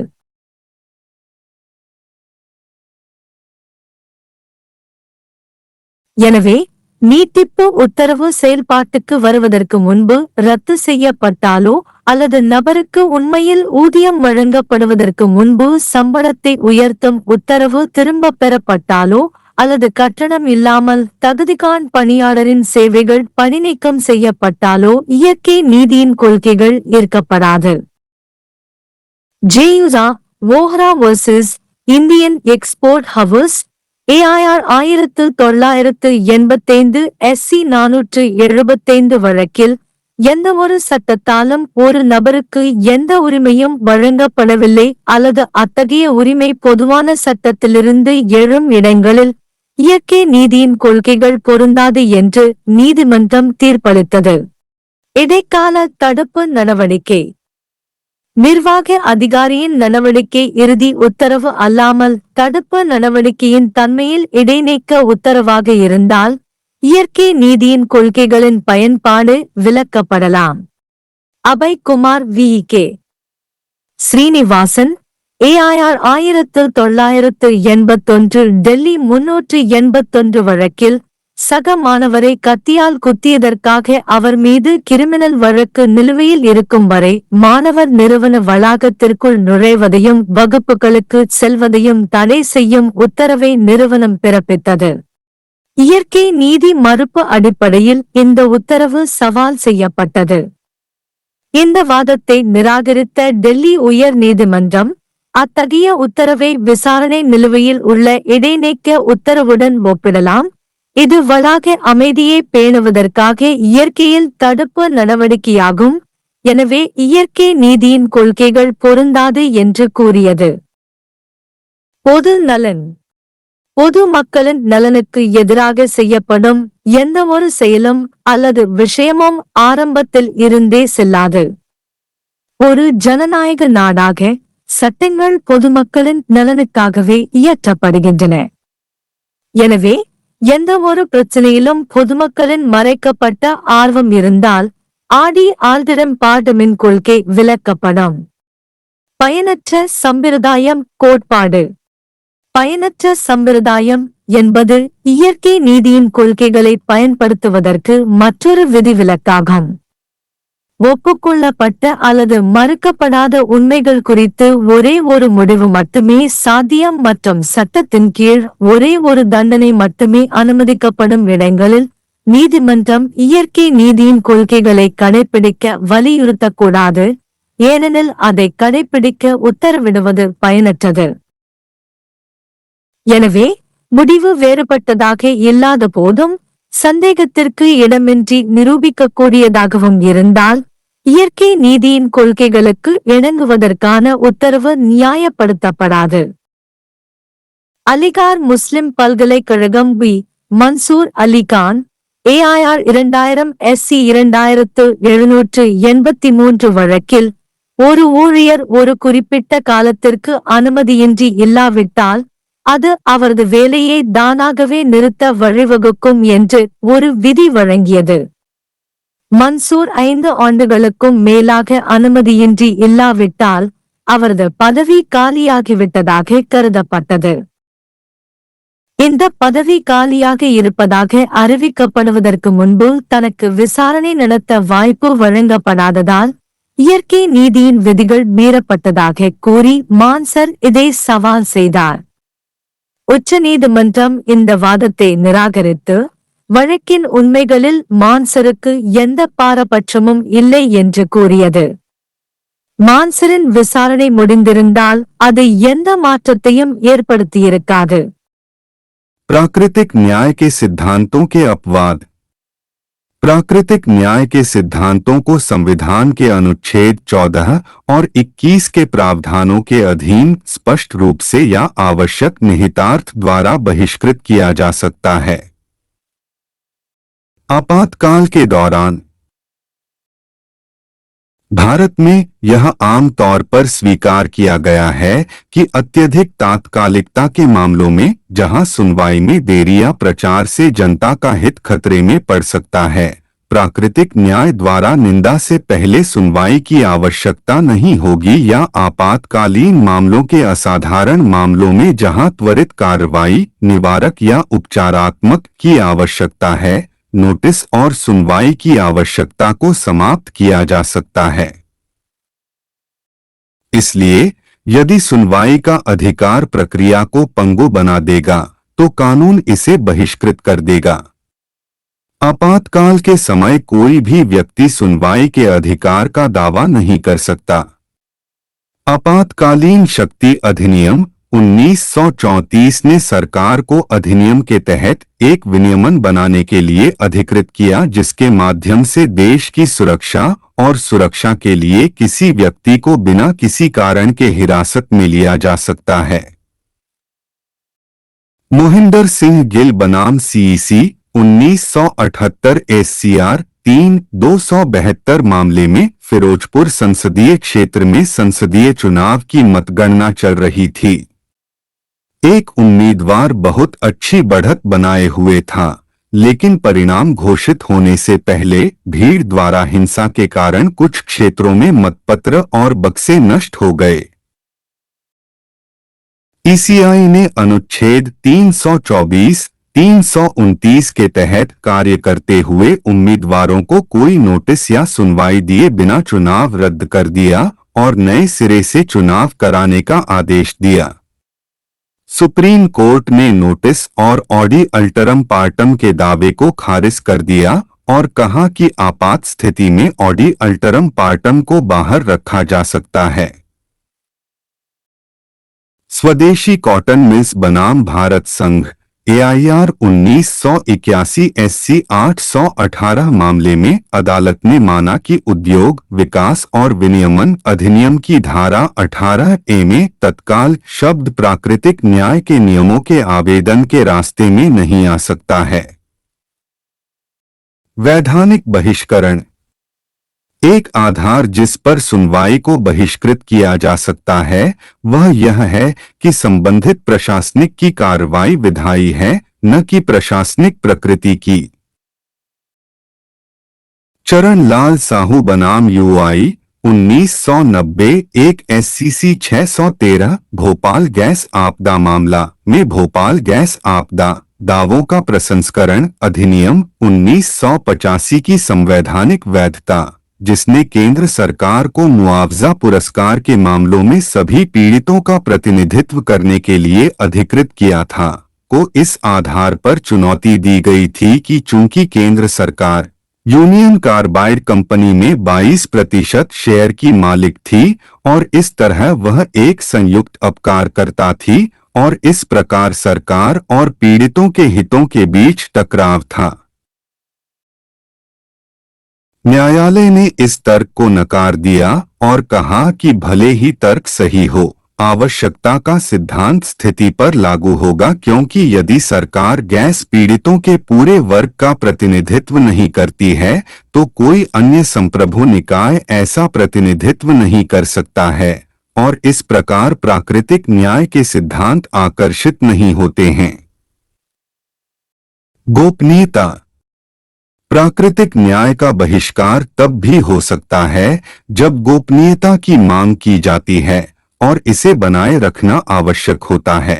[SPEAKER 1] எனவே நீட்டிப்பு உத்தரவு செயல்பாட்டுக்கு வருவதற்கு முன்பு ரத்து செய்யப்பட்டாலோ அல்லது நபருக்கு உண்மையில் ஊதியம் வழங்கப்படுவதற்கு முன்பு சம்பளத்தை உயர்த்தும் உத்தரவு திரும்பப் பெறப்பட்டாலோ அல்லது கட்டணம் இல்லாமல் தகுதிகாண் பணியாளரின் சேவைகள் பணிநீக்கம் செய்யப்பட்டாலோ இயற்கை நீதியின் கொள்கைகள் ஏற்கப்படாது. ஜேயுசா Vohra vs. Indian export house AIR 1985 SC 475 வழக்கில் எந்த ஒரு சட்டத்தாலும் ஒரு நபருக்கு எந்த உரிமையும் வழங்கப்படவில்லை அல்லது அத்தகைய உரிமை பொதுவான சட்டத்திலிருந்து எழும் இடங்களில் இயற்கை நீதியின் கொள்கைகள் பொருந்தாது என்று நீதிமன்றம் தீர்ப்பளித்தது. இடைக்கால தடுப்பு நடவடிக்கை. நிர்வாக அதிகாரியின் நடவடிக்கை இறுதி உத்தரவு அல்லாமல் தடுப்பு நடவடிக்கையின் தன்மையில் இடைநீக்க உத்தரவாக இருந்தால் இயற்கை நீதியின் கொள்கைகளின் பயன்பாடு விலக்கப்படலாம். அபய் குமார் வி.கே. ஸ்ரீனிவாசன், ஏஐஆர் 1981 டெல்லி 381 வழக்கில் சக மாணவரை கத்தியால் குத்தியதற்காக அவர் மீது கிரிமினல் வழக்கு நிலுவையில் இருக்கும் வரை மாணவர் நிறுவன வளாகத்திற்குள் நுழைவதையும் வகுப்புகளுக்கு செல்வதையும் தடை செய்யும் உத்தரவை நிறுவனம் பிறப்பித்தது. இயற்கை நீதி மறுப்பு அடிப்படையில் இந்த உத்தரவு சவால் செய்யப்பட்டது. இந்த வாதத்தை நிராகரித்த டெல்லி உயர் நீதிமன்றம் அத்தகைய உத்தரவை விசாரணை நிலுவையில் உள்ள இடைநீக்க உத்தரவுடன் ஒப்பிடலாம். இது வளாக அமைதியை பேணுவதற்காக இயற்கையில் தடுப்பு நடவடிக்கையாகும். எனவே இயற்கை நீதியின் கொள்கைகள் பொருந்தாது என்று கூறியது. பொது நலன். பொது மக்களின் நலனுக்கு எதிராக செய்யப்படும் எந்த ஒரு செயலும் அல்லது விஷயமும் ஆரம்பத்தில் இருந்தே செல்லாது. ஒரு ஜனநாயக நாடாக சட்டங்கள் பொதுமக்களின் நலனுக்காகவே இயற்றப்படுகின்றன. எனவே எந்த ஒரு பிரச்சனையிலும் பொதுமக்களின் மறைக்கப்பட்ட ஆர்வம் இருந்தால் ஆல்திரம் பார்டமின் கொள்கை விலக்கப்படும். பயனற்ற சம்பிரதாயம் கோட்பாடு. பயனற்ற சம்பிரதாயம் என்பது இயற்கை நீதியின் கொள்கைகளை பயன்படுத்துவதற்கு மற்றொரு விதிவிலக்காகும். ஒப்புக்கொள்ளப்பட்ட அல்லது மறுக்கப்படாத உண்மைகள் குறித்து ஒரே ஒரு முடிவு மட்டுமே சாத்தியம் மற்றும் சட்டத்தின் கீழ் ஒரே ஒரு தண்டனை மட்டுமே அனுமதிக்கப்படும் இடங்களில் நீதிமன்றம் இயற்கை நீதியின் கொள்கைகளை கடைபிடிக்க வலியுறுத்தக்கூடாது, ஏனெனில் அதை கடைபிடிக்க உத்தரவிடுவது பயனற்றது. எனவே முடிவு வேறுபட்டதாக இல்லாத போதும் சந்தேகத்திற்கு இடமின்றி நிரூபிக்கக்கூடியதாகவும் இருந்தால் இயற்கை நீதியின் கொள்கைகளுக்கு இணங்குவதற்கான உத்தரவு நியாயப்படுத்தப்படாது. அலிகார் முஸ்லிம் பல்கலைக்கழகம் v. Mansoor Ali Khan, AIR 2000 SC 2783 வழக்கில் ஒரு ஊழியர் ஒரு குறிப்பிட்ட காலத்திற்கு அனுமதியின்றி இல்லாவிட்டால் அது அவரது வேலையை தானாகவே நிறுத்த வழிவகுக்கும் என்று ஒரு விதி வழங்கியது. மன்சூர் 5 ஆண்டுகளுக்கும் மேலாக அனுமதியின்றி இல்லாவிட்டால் அவரது பதவி காலியாகிவிட்டதாக கருதப்பட்டது. இந்த பதவி காலியாக இருப்பதாக அறிவிக்கப்படுவதற்கு முன்பு தனக்கு விசாரணை நடத்த வாய்ப்பு வழங்கப்படாததால் இயற்கை நீதியின் விதிகள் மீறப்பட்டதாக கூறி மான்சர் இதை சவால் செய்தார். உச்ச நீதிமன்றம் இந்த வாதத்தை நிராகரித்து வழக்கின் உண்மைகளில் மான்சருக்கு எந்த பாரபட்சமும் இல்லை என்று கூறியது. மான்சரின் விசாரணை முடிந்திருந்தால் அது எந்த மாற்றத்தையும் ஏற்படுத்தியிருக்காது.
[SPEAKER 2] प्राकृतिक न्याय के सिद्धांतों के अपवाद। प्राकृतिक न्याय के सिद्धांतों को संविधान के अनुच्छेद 14 और 21 के प्रावधानों के अधीन स्पष्ट रूप से या आवश्यक निहितार्थ द्वारा बहिष्कृत किया जा सकता है। आपातकाल के दौरान भारत में यह आम तौर पर स्वीकार किया गया है कि अत्यधिक तात्कालिकता के मामलों में जहां सुनवाई में देरी या प्रचार से जनता का हित खतरे में पड़ सकता है, प्राकृतिक न्याय द्वारा निंदा से पहले सुनवाई की आवश्यकता नहीं होगी या आपातकालीन मामलों के असाधारण मामलों में जहां त्वरित कार्रवाई, निवारक या उपचारात्मक की आवश्यकता है, नोटिस और सुनवाई की आवश्यकता को समाप्त किया जा सकता है। इसलिए यदि सुनवाई का अधिकार प्रक्रिया को पंगु बना देगा तो कानून इसे बहिष्कृत कर देगा। आपातकाल के समय कोई भी व्यक्ति सुनवाई के अधिकार का दावा नहीं कर सकता। आपातकालीन शक्ति अधिनियम 1934 ने सरकार को अधिनियम के तहत एक विनियमन बनाने के लिए अधिकृत किया जिसके माध्यम से देश की सुरक्षा और सुरक्षा के लिए किसी व्यक्ति को बिना किसी कारण के हिरासत में लिया जा सकता है। मोहिंदर सिंह गिल बनाम सीईसी 1978 SCR 3-272 मामले में फिरोजपुर संसदीय क्षेत्र में संसदीय चुनाव की मतगणना चल रही थी। एक उम्मीदवार बहुत अच्छी बढ़त बनाए हुए था, लेकिन परिणाम घोषित होने से पहले भीड़ द्वारा हिंसा के कारण कुछ क्षेत्रों में मतपत्र और बक्से नष्ट हो गए। ईसीआई ने अनुच्छेद 324, 329 के तहत कार्य करते हुए उम्मीदवारों को कोई नोटिस या सुनवाई दिए बिना चुनाव रद्द कर दिया और नए सिरे से चुनाव कराने का आदेश दिया। सुप्रीम कोर्ट ने नोटिस और ऑडी अल्टरम पार्टम के दावे को खारिज कर दिया और कहा कि आपात स्थिति में ऑडी अल्टरम पार्टम को बाहर रखा जा सकता है। स्वदेशी कॉटन मिल्स बनाम भारत संघ AIR 1981 SC 818 मामले में अदालत ने माना कि उद्योग विकास और विनियमन अधिनियम की धारा 18A में तत्काल शब्द प्राकृतिक न्याय के नियमों के आवेदन के रास्ते में नहीं आ सकता है। वैधानिक बहिष्करण एक आधार जिस पर सुनवाई को बहिष्कृत किया जा सकता है वह यह है कि संबंधित प्रशासनिक की कार्रवाई विधायी है, न कि प्रशासनिक प्रकृति की। चरण लाल साहू बनाम UI 1990 एक SCC 613 भोपाल गैस आपदा मामला में भोपाल गैस आपदा दावों का प्रसंस्करण अधिनियम 1985 की संवैधानिक वैधता, जिसने केंद्र सरकार को मुआवजा पुरस्कार के मामलों में सभी पीड़ितों का प्रतिनिधित्व करने के लिए अधिकृत किया था, को इस आधार पर चुनौती दी गई थी कि चूंकि केंद्र सरकार यूनियन कार्बाइड कंपनी में 22% शेयर की मालिक थी और इस तरह वह एक संयुक्त अपकारकर्ता थी और इस प्रकार सरकार और पीड़ितों के हितों के बीच टकराव था। न्यायालय ने इस तर्क को नकार दिया और कहा कि भले ही तर्क सही हो, आवश्यकता का सिद्धांत स्थिति पर लागू होगा क्योंकि यदि सरकार गैस पीड़ितों के पूरे वर्ग का प्रतिनिधित्व नहीं करती है तो कोई अन्य संप्रभु निकाय ऐसा प्रतिनिधित्व नहीं कर सकता है और इस प्रकार प्राकृतिक न्याय के सिद्धांत आकर्षित नहीं होते हैं। गोपनीयता प्राकृतिक न्याय का बहिष्कार तब भी हो सकता है जब गोपनीयता की मांग की जाती है और इसे बनाए रखना आवश्यक होता है।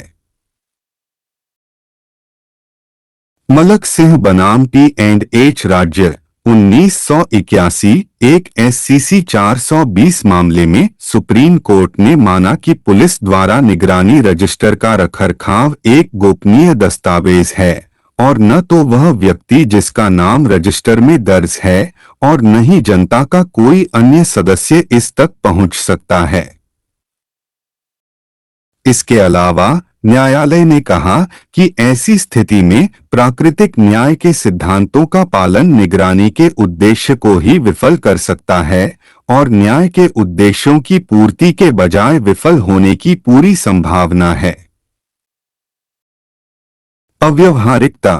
[SPEAKER 2] मलक सिंह बनाम P&H राज्य 1981 एक SCC 420 मामले में सुप्रीम कोर्ट ने माना कि पुलिस द्वारा निगरानी रजिस्टर का रखरखाव एक गोपनीय दस्तावेज है और न तो वह व्यक्ति जिसका नाम रजिस्टर में दर्ज है और न ही जनता का कोई अन्य सदस्य इस तक पहुंच सकता है। इसके अलावा न्यायालय ने कहा कि ऐसी स्थिति में प्राकृतिक न्याय के सिद्धांतों का पालन निगरानी के उद्देश्य को ही विफल कर सकता है और न्याय के उद्देश्यों की पूर्ति के बजाय विफल होने की पूरी संभावना है। अव्यवहारिकता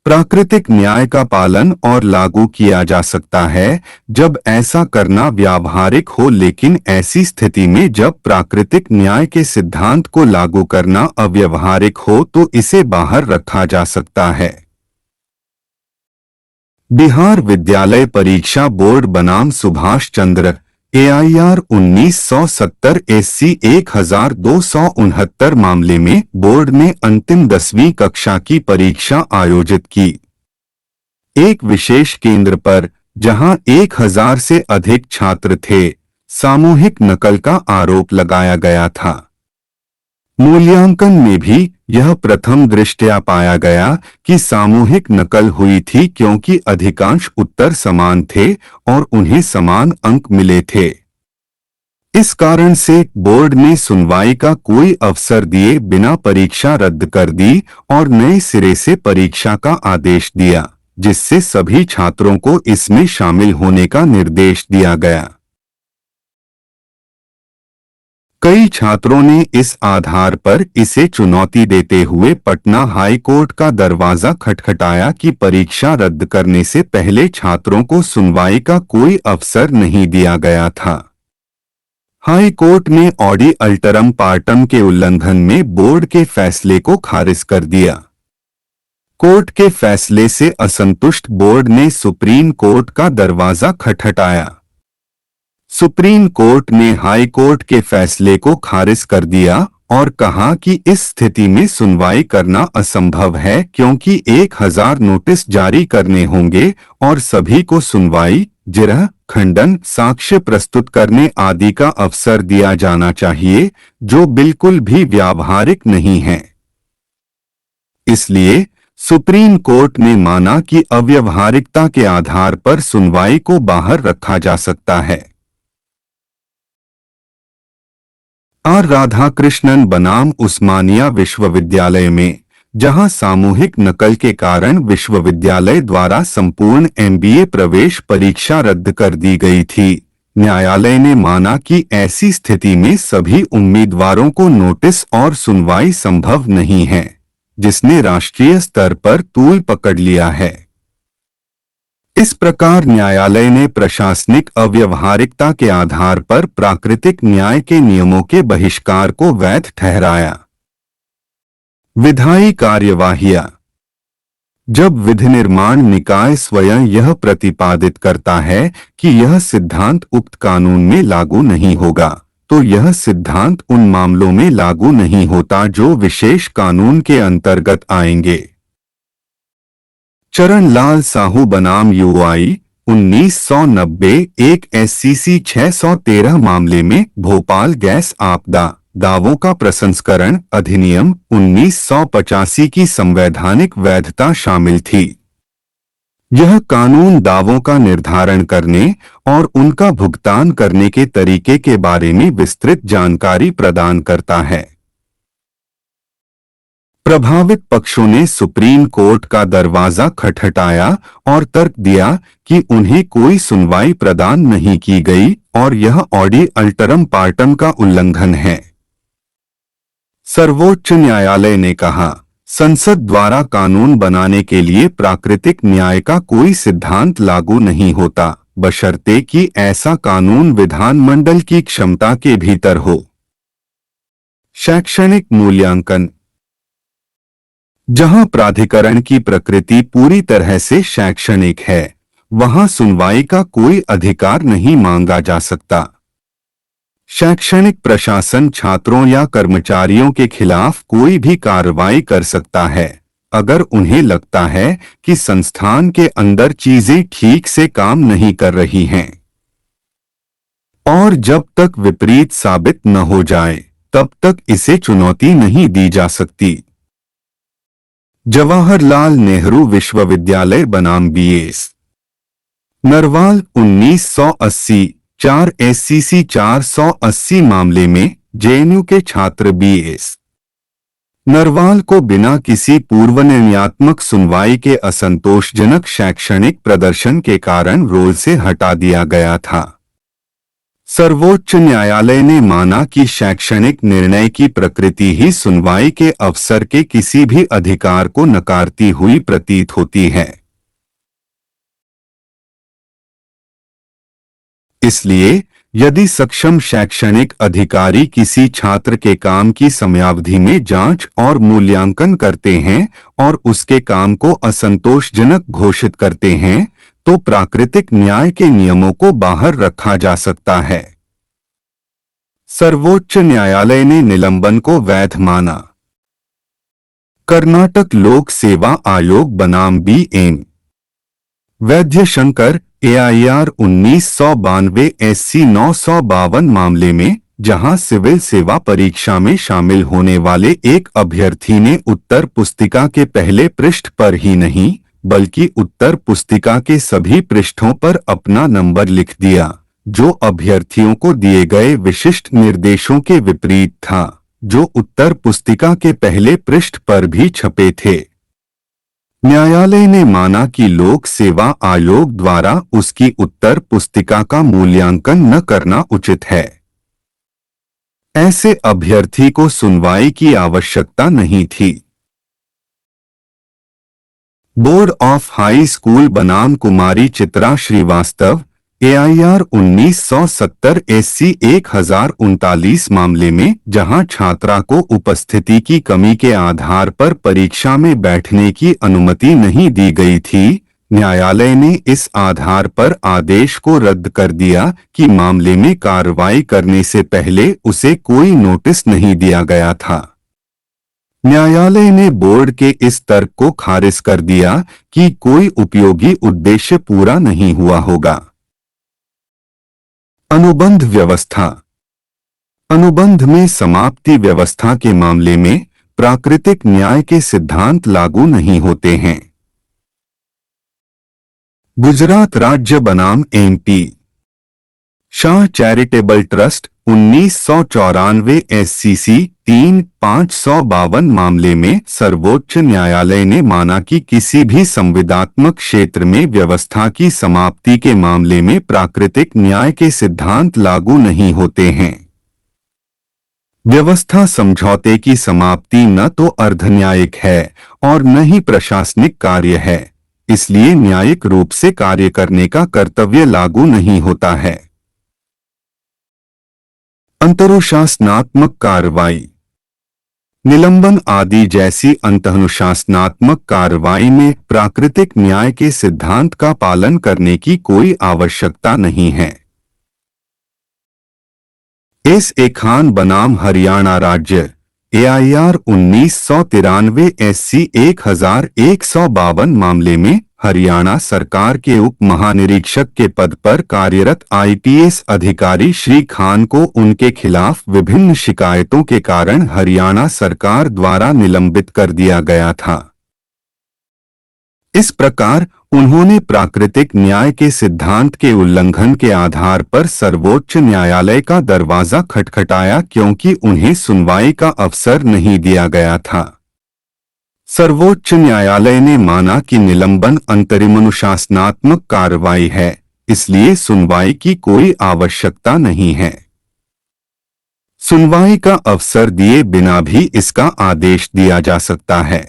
[SPEAKER 2] प्राकृतिक न्याय का पालन और लागू किया जा सकता है जब ऐसा करना व्यावहारिक हो, लेकिन ऐसी स्थिति में जब प्राकृतिक न्याय के सिद्धांत को लागू करना अव्यवहारिक हो तो इसे बाहर रखा जा सकता है। बिहार विद्यालय परीक्षा बोर्ड बनाम सुभाष चंद्र AIR 1970 SC 1269 मामले में बोर्ड ने अंतिम 10वीं कक्षा की परीक्षा आयोजित की। एक विशेष केंद्र पर जहां 1000 से अधिक छात्र थे, सामूहिक नकल का आरोप लगाया गया था। मूल्यांकन में भी यह प्रथम दृष्टया पाया गया कि सामूहिक नकल हुई थी क्योंकि अधिकांश उत्तर समान थे और उन्हें समान अंक मिले थे। इस कारण से बोर्ड ने सुनवाई का कोई अवसर दिए बिना परीक्षा रद्द कर दी और नए सिरे से परीक्षा का आदेश दिया, जिससे सभी छात्रों को इसमें शामिल होने का निर्देश दिया गया। कई छात्रों ने इस आधार पर इसे चुनौती देते हुए पटना हाई कोर्ट का दरवाजा खटखटाया कि परीक्षा रद्द करने से पहले छात्रों को सुनवाई का कोई अवसर नहीं दिया गया था। हाई कोर्ट ने ऑडी अल्टरम पार्टम के उल्लंघन में बोर्ड के फैसले को खारिज कर दिया। कोर्ट के फैसले से असंतुष्ट बोर्ड ने सुप्रीम कोर्ट का दरवाजा खटखटाया। सुप्रीम कोर्ट ने हाई कोर्ट के फैसले को खारिज कर दिया और कहा कि इस स्थिति में सुनवाई करना असंभव है, क्योंकि 1000 नोटिस जारी करने होंगे और सभी को सुनवाई, जिरह, खंडन, साक्ष्य प्रस्तुत करने आदि का अवसर दिया जाना चाहिए, जो बिल्कुल भी व्यावहारिक नहीं है। इसलिए सुप्रीम कोर्ट ने माना कि अव्यावहारिकता के आधार पर सुनवाई को बाहर रखा जा सकता है। आर राधाकृष्णन बनाम उस्मानिया विश्वविद्यालय में, जहां सामूहिक नकल के कारण विश्वविद्यालय द्वारा संपूर्ण एमबीए प्रवेश परीक्षा रद्द कर दी गई थी, न्यायालय ने माना कि ऐसी स्थिति में सभी उम्मीदवारों को नोटिस और सुनवाई संभव नहीं है, जिसने राष्ट्रीय स्तर पर तूल पकड़ लिया है। इस प्रकार न्यायालय ने प्रशासनिक अव्यावहारिकता के आधार पर प्राकृतिक न्याय के नियमों के बहिष्कार को वैध ठहराया। विधायी कार्यवाहियां। जब विधि निर्माण निकाय स्वयं यह प्रतिपादित करता है कि यह सिद्धांत उक्त कानून में लागू नहीं होगा, तो यह सिद्धांत उन मामलों में लागू नहीं होता जो विशेष कानून के अंतर्गत आएंगे। चरण लाल साहू बनाम यूआई 1990 एक एससीसी 613 मामले में भोपाल गैस आपदा दावों का प्रसंस्करण अधिनियम 1985 की संवैधानिक वैधता शामिल थी। यह कानून दावों का निर्धारण करने और उनका भुगतान करने के तरीके के बारे में विस्तृत जानकारी प्रदान करता है। प्रभावित पक्षों ने सुप्रीम कोर्ट का दरवाजा खटखटाया और तर्क दिया कि उन्हें कोई सुनवाई प्रदान नहीं की गई और यह ऑडी अल्टरम पार्टम का उल्लंघन है। सर्वोच्च न्यायालय ने कहा, संसद द्वारा कानून बनाने के लिए प्राकृतिक न्याय का कोई सिद्धांत लागू नहीं होता, बशर्ते कि ऐसा कानून विधानमंडल की क्षमता के भीतर हो। शैक्षणिक मूल्यांकन। जहां प्राधिकरण की प्रकृति पूरी तरह से शैक्षणिक है, वहां सुनवाई का कोई अधिकार नहीं मांगा जा सकता। शैक्षणिक प्रशासन छात्रों या कर्मचारियों के खिलाफ कोई भी कार्रवाई कर सकता है, अगर उन्हें लगता है कि संस्थान के अंदर चीजें ठीक से काम नहीं कर रही हैं। और जब तक विपरीत साबित न हो जाए, तब तक इसे चुनौती नहीं दी जा सकती। जवाहरलाल नेहरू विश्वविद्यालय बनाम बीएस नरवाल 1980 4 एससीसी 480 मामले में जेएनयू के छात्र बीएस नरवाल को बिना किसी पूर्वनिर्णयात्मक सुनवाई के असंतोषजनक शैक्षणिक प्रदर्शन के कारण रोल से हटा दिया गया था। सर्वोच्च न्यायालय ने माना कि शैक्षणिक निर्णय की प्रकृति ही सुनवाई के अवसर के किसी भी अधिकार को नकारती हुई प्रतीत होती है। इसलिए यदि सक्षम शैक्षणिक अधिकारी किसी छात्र के काम की समयावधि में जांच और मूल्यांकन करते हैं और उसके काम को असंतोषजनक घोषित करते हैं, तो प्राकृतिक न्याय के नियमों को बाहर रखा जा सकता है। सर्वोच्च न्यायालय ने निलंबन को वैध माना। कर्नाटक लोक सेवा आयोग बनाम बीएम वैद्य शंकर एआईआर 1992 एससी 952 मामले में, जहां सिविल सेवा परीक्षा में शामिल होने वाले एक अभ्यर्थी ने उत्तर पुस्तिका के पहले पृष्ठ पर ही नहीं, बल्कि उत्तर पुस्तिका के सभी पृष्ठों पर अपना नंबर लिख दिया, जो अभ्यर्थियों को दिए गए विशिष्ट निर्देशों के विपरीत था, जो उत्तर पुस्तिका के पहले पृष्ठ पर भी छपे थे। न्यायालय ने माना कि लोक सेवा आयोग द्वारा उसकी उत्तर पुस्तिका का मूल्यांकन न करना उचित है। ऐसे अभ्यर्थी को सुनवाई की आवश्यकता नहीं थी। बोर्ड ऑफ हाई स्कूल बनाम कुमारी चित्रा श्रीवास्तव AIR 1970 SC 1039 मामले में, जहां छात्रा को उपस्थिति की कमी के आधार पर परीक्षा में बैठने की अनुमति नहीं दी गई थी, न्यायालय ने इस आधार पर आदेश को रद्द कर दिया कि मामले में कार्रवाई करने से पहले उसे कोई नोटिस नहीं दिया गया था। न्यायालय ने बोर्ड के इस तर्क को खारिज कर दिया कि कोई उपयोगी उद्देश्य पूरा नहीं हुआ होगा। अनुबंध व्यवस्था। अनुबंध में समाप्ति व्यवस्था के मामले में प्राकृतिक न्याय के सिद्धांत लागू नहीं होते हैं। गुजरात राज्य बनाम MP Shah charitable trust 1994 SCC 3552 मामले में सर्वोच्च न्यायालय ने माना कि किसी भी संविदात्मक क्षेत्र में व्यवस्था की समाप्ति के मामले में प्राकृतिक न्याय के सिद्धांत लागू नहीं होते हैं। व्यवस्था समझौते की समाप्ति न तो अर्धन्यायिक है और न ही प्रशासनिक कार्य है, इसलिए न्यायिक रूप से कार्य करने का कर्तव्य लागू नहीं होता है। अंतरशासनात्मक कार्रवाई। निलंबन आदि जैसी अंतरशासनात्मक कार्रवाई में प्राकृतिक न्याय के सिद्धांत का पालन करने की कोई आवश्यकता नहीं है। SA खान बनाम हरियाणा राज्य AIR 1993 SC 1152 मामले में हरियाणा सरकार के उप महानिरीक्षक के पद पर कार्यरत IPS अधिकारी श्री खान को उनके खिलाफ विभिन्न शिकायतों के कारण हरियाणा सरकार द्वारा निलंबित कर दिया गया था। इस प्रकार उन्होंने प्राकृतिक न्याय के सिद्धांत के उल्लंघन के आधार पर सर्वोच्च न्यायालय का दरवाजा खटखटाया, क्योंकि उन्हें सुनवाई का अवसर नहीं दिया गया था। सर्वोच्च न्यायालय ने माना कि निलंबन अंतरिम अनुशासनात्मक कार्रवाई है, इसलिए सुनवाई की कोई आवश्यकता नहीं है। सुनवाई का अवसर दिए बिना भी इसका आदेश दिया जा सकता है।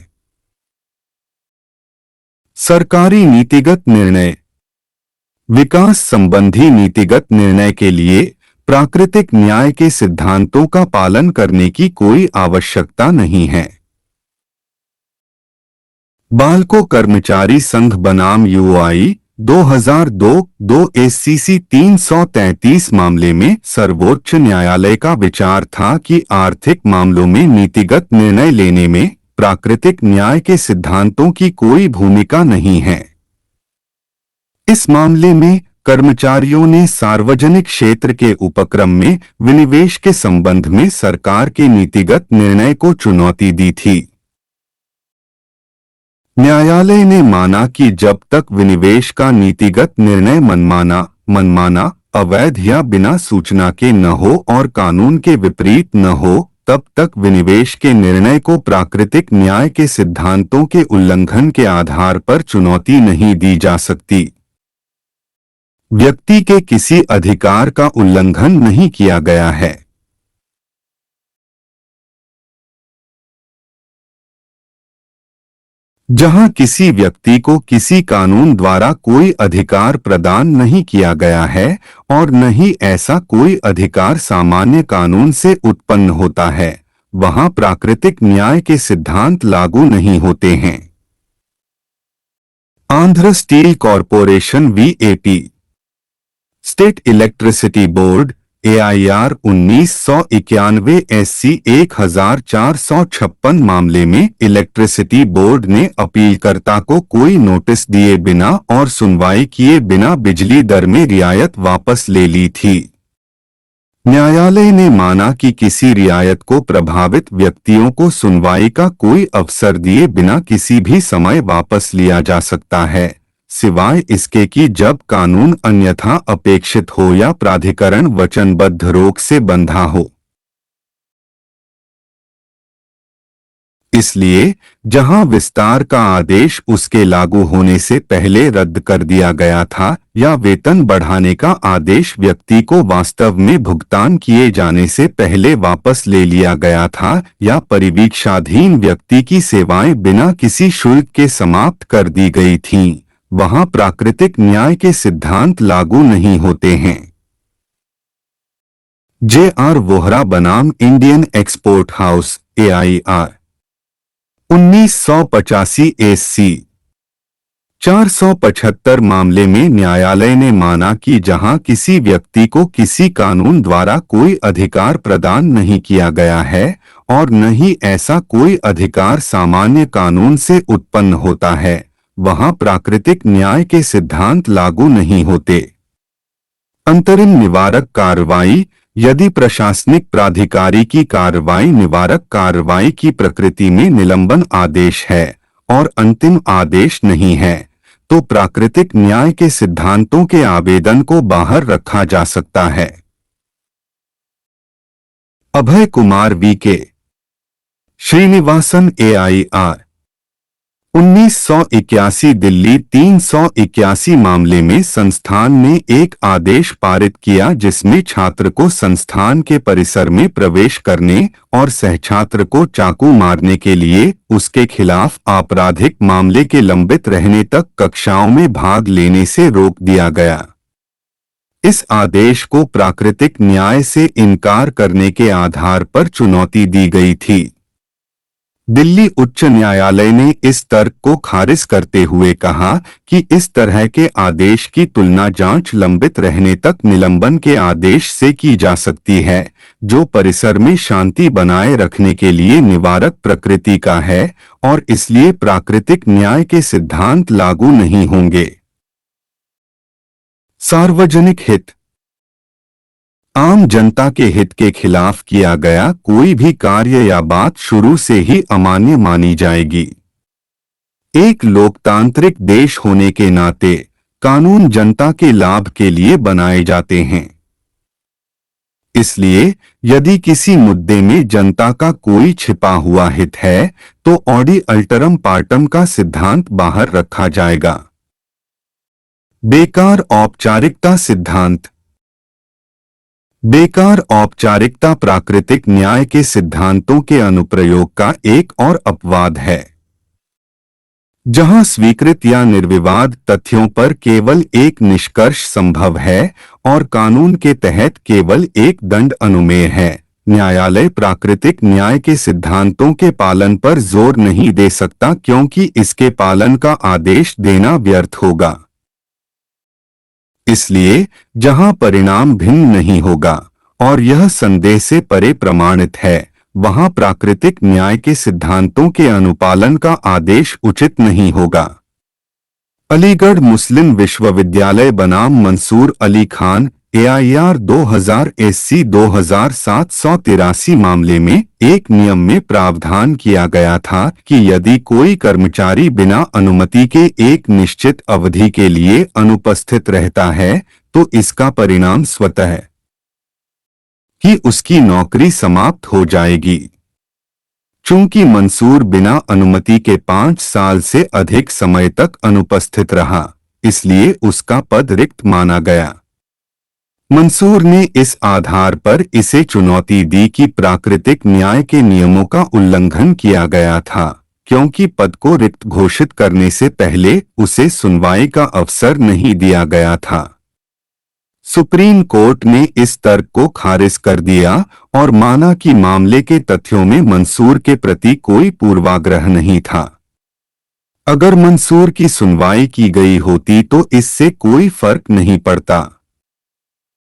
[SPEAKER 2] सरकारी नीतिगत निर्णय। विकास संबंधी नीतिगत निर्णय के लिए प्राकृतिक न्याय के सिद्धांतों का पालन करने की कोई आवश्यकता नहीं है। बाल्को कर्मचारी संघ बनाम UI 2002 SCC 333 मामले में सर्वोच्च न्यायालय का विचार था कि आर्थिक मामलों में नीतिगत निर्णय लेने में प्राकृतिक न्याय के सिद्धांतों की कोई भूमिका नहीं है। इस मामले में कर्मचारियों ने सार्वजनिक क्षेत्र के उपक्रम में विनिवेश के संबंध में सरकार के नीतिगत निर्णय को चुनौती दी थी। न्यायालय ने माना कि जब तक विनिवेश का नीतिगत निर्णय मनमाना, अवैध या बिना सूचना के न हो और कानून के विपरीत न हो, तब तक विनिवेश के निर्णय को प्राकृतिक न्याय के सिद्धांतों के उल्लंघन के आधार पर चुनौती नहीं दी जा सकती। व्यक्ति के किसी अधिकार का उल्लंघन नहीं किया गया है। जहां किसी व्यक्ति को किसी कानून द्वारा कोई अधिकार प्रदान नहीं किया गया है और न ही ऐसा कोई अधिकार सामान्य कानून से उत्पन्न होता है, वहां प्राकृतिक न्याय के सिद्धांत लागू नहीं होते हैं। Andhra steel corporation VAP। State electricity board AIR 1991 SC 1456 मामले में इलेक्ट्रिसिटी बोर्ड ने अपीलकर्ता को कोई नोटिस दिए बिना और सुनवाई किए बिना बिजली दर में रियायत वापस ले ली थी। न्यायालय ने माना कि किसी रियायत को प्रभावित व्यक्तियों को सुनवाई का कोई अवसर दिए बिना किसी भी समय वापस लिया जा सकता है, सिवाय इसके कि जब कानून अन्यथा अपेक्षित हो या प्राधिकरण वचनबद्ध रोक से बंधा हो। इसलिए जहां विस्तार का आदेश उसके लागू होने से पहले रद्द कर दिया गया था या वेतन बढ़ाने का आदेश व्यक्ति को वास्तव में भुगतान किए जाने से पहले वापस ले लिया गया था या परिवीक्षाधीन व्यक्ति की सेवाएं बिना किसी शुल्क के समाप्त कर दी गई थीं, वहां प्राकृतिक न्याय के सिद्धांत लागू नहीं होते हैं। J.R. वोहरा बनाम Indian export house AIR 1985 SC 475 मामले में न्यायालय ने माना कि जहां किसी व्यक्ति को किसी कानून द्वारा कोई अधिकार प्रदान नहीं किया गया है और न ही ऐसा कोई अधिकार सामान्य कानून से उत्पन्न होता है, वहां प्राकृतिक न्याय के सिद्धांत लागू नहीं होते। अंतरिम निवारक कार्रवाई: यदि प्रशासनिक प्राधिकारी की कार्रवाई निवारक कार्रवाई की प्रकृति में निलंबन आदेश है और अंतिम आदेश नहीं है, तो प्राकृतिक न्याय के सिद्धांतों के आवेदन को बाहर रखा जा सकता है। अभय कुमार VK श्रीनिवासन AIR 1981 दिल्ली 381 मामले में संस्थान ने एक आदेश पारित किया जिसमें छात्र को संस्थान के परिसर में प्रवेश करने और सहछात्र को चाकू मारने के लिए उसके खिलाफ आपराधिक मामले के लंबित रहने तक कक्षाओं में भाग लेने से रोक दिया गया। इस आदेश को प्राकृतिक न्याय से इनकार करने के आधार पर चुनौती दी गई थी। दिल्ली उच्च न्यायालय ने इस तर्क को खारिज करते हुए कहा कि इस तरह के आदेश की तुलना जांच लंबित रहने तक निलंबन के आदेश से की जा सकती है, जो परिसर में शांति बनाए रखने के लिए निवारक प्रकृति का है और इसलिए प्राकृतिक न्याय के सिद्धांत लागू नहीं होंगे। सार्वजनिक हित: आम जनता के हित के खिलाफ किया गया कोई भी कार्य या बात शुरू से ही अमान्य मानी जाएगी। एक लोकतांत्रिक देश होने के नाते कानून जनता के लाभ के लिए बनाए जाते हैं। इसलिए यदि किसी मुद्दे में जनता का कोई छिपा हुआ हित है तो ऑडी अल्टरम पार्टम का सिद्धांत बाहर रखा जाएगा। बेकार औपचारिकता सिद्धांत: बेकार औपचारिकता प्राकृतिक न्याय के सिद्धांतों के अनुप्रयोग का एक और अपवाद है। जहां स्वीकृत या निर्विवाद तथ्यों पर केवल एक निष्कर्ष संभव है और कानून के तहत केवल एक दंड अनुमेय है, न्यायालय प्राकृतिक न्याय के सिद्धांतों के पालन पर जोर नहीं दे सकता क्योंकि इसके पालन का आदेश देना व्यर्थ होगा। इसलिए जहां परिणाम भिन्न नहीं होगा और यह संदेह से परे प्रमाणित है, वहां प्राकृतिक न्याय के सिद्धांतों के अनुपालन का आदेश उचित नहीं होगा। अलीगढ़ मुस्लिम विश्वविद्यालय बनाम मंसूर अली खान AIR 2000 SC 2783 मामले में एक नियम में प्रावधान किया गया था कि यदि कोई कर्मचारी बिना अनुमति के एक निश्चित अवधि के लिए अनुपस्थित रहता है तो इसका परिणाम स्वतः ही उसकी नौकरी समाप्त हो जाएगी। चूंकि मंसूर बिना अनुमति के 5 साल से अधिक समय तक अनुपस्थित रहा, इसलिए उसका पद रिक्त माना गया। मंसूर ने इस आधार पर इसे चुनौती दी कि प्राकृतिक न्याय के नियमों का उल्लंघन किया गया था, क्योंकि पद को रिक्त घोषित करने से पहले उसे सुनवाई का अवसर नहीं दिया गया था। सुप्रीम कोर्ट ने इस तर्क को खारिज कर दिया और माना कि मामले के तथ्यों में मंसूर के प्रति कोई पूर्वाग्रह नहीं था। अगर मंसूर की सुनवाई की गई होती तो इससे कोई फर्क नहीं पड़ता।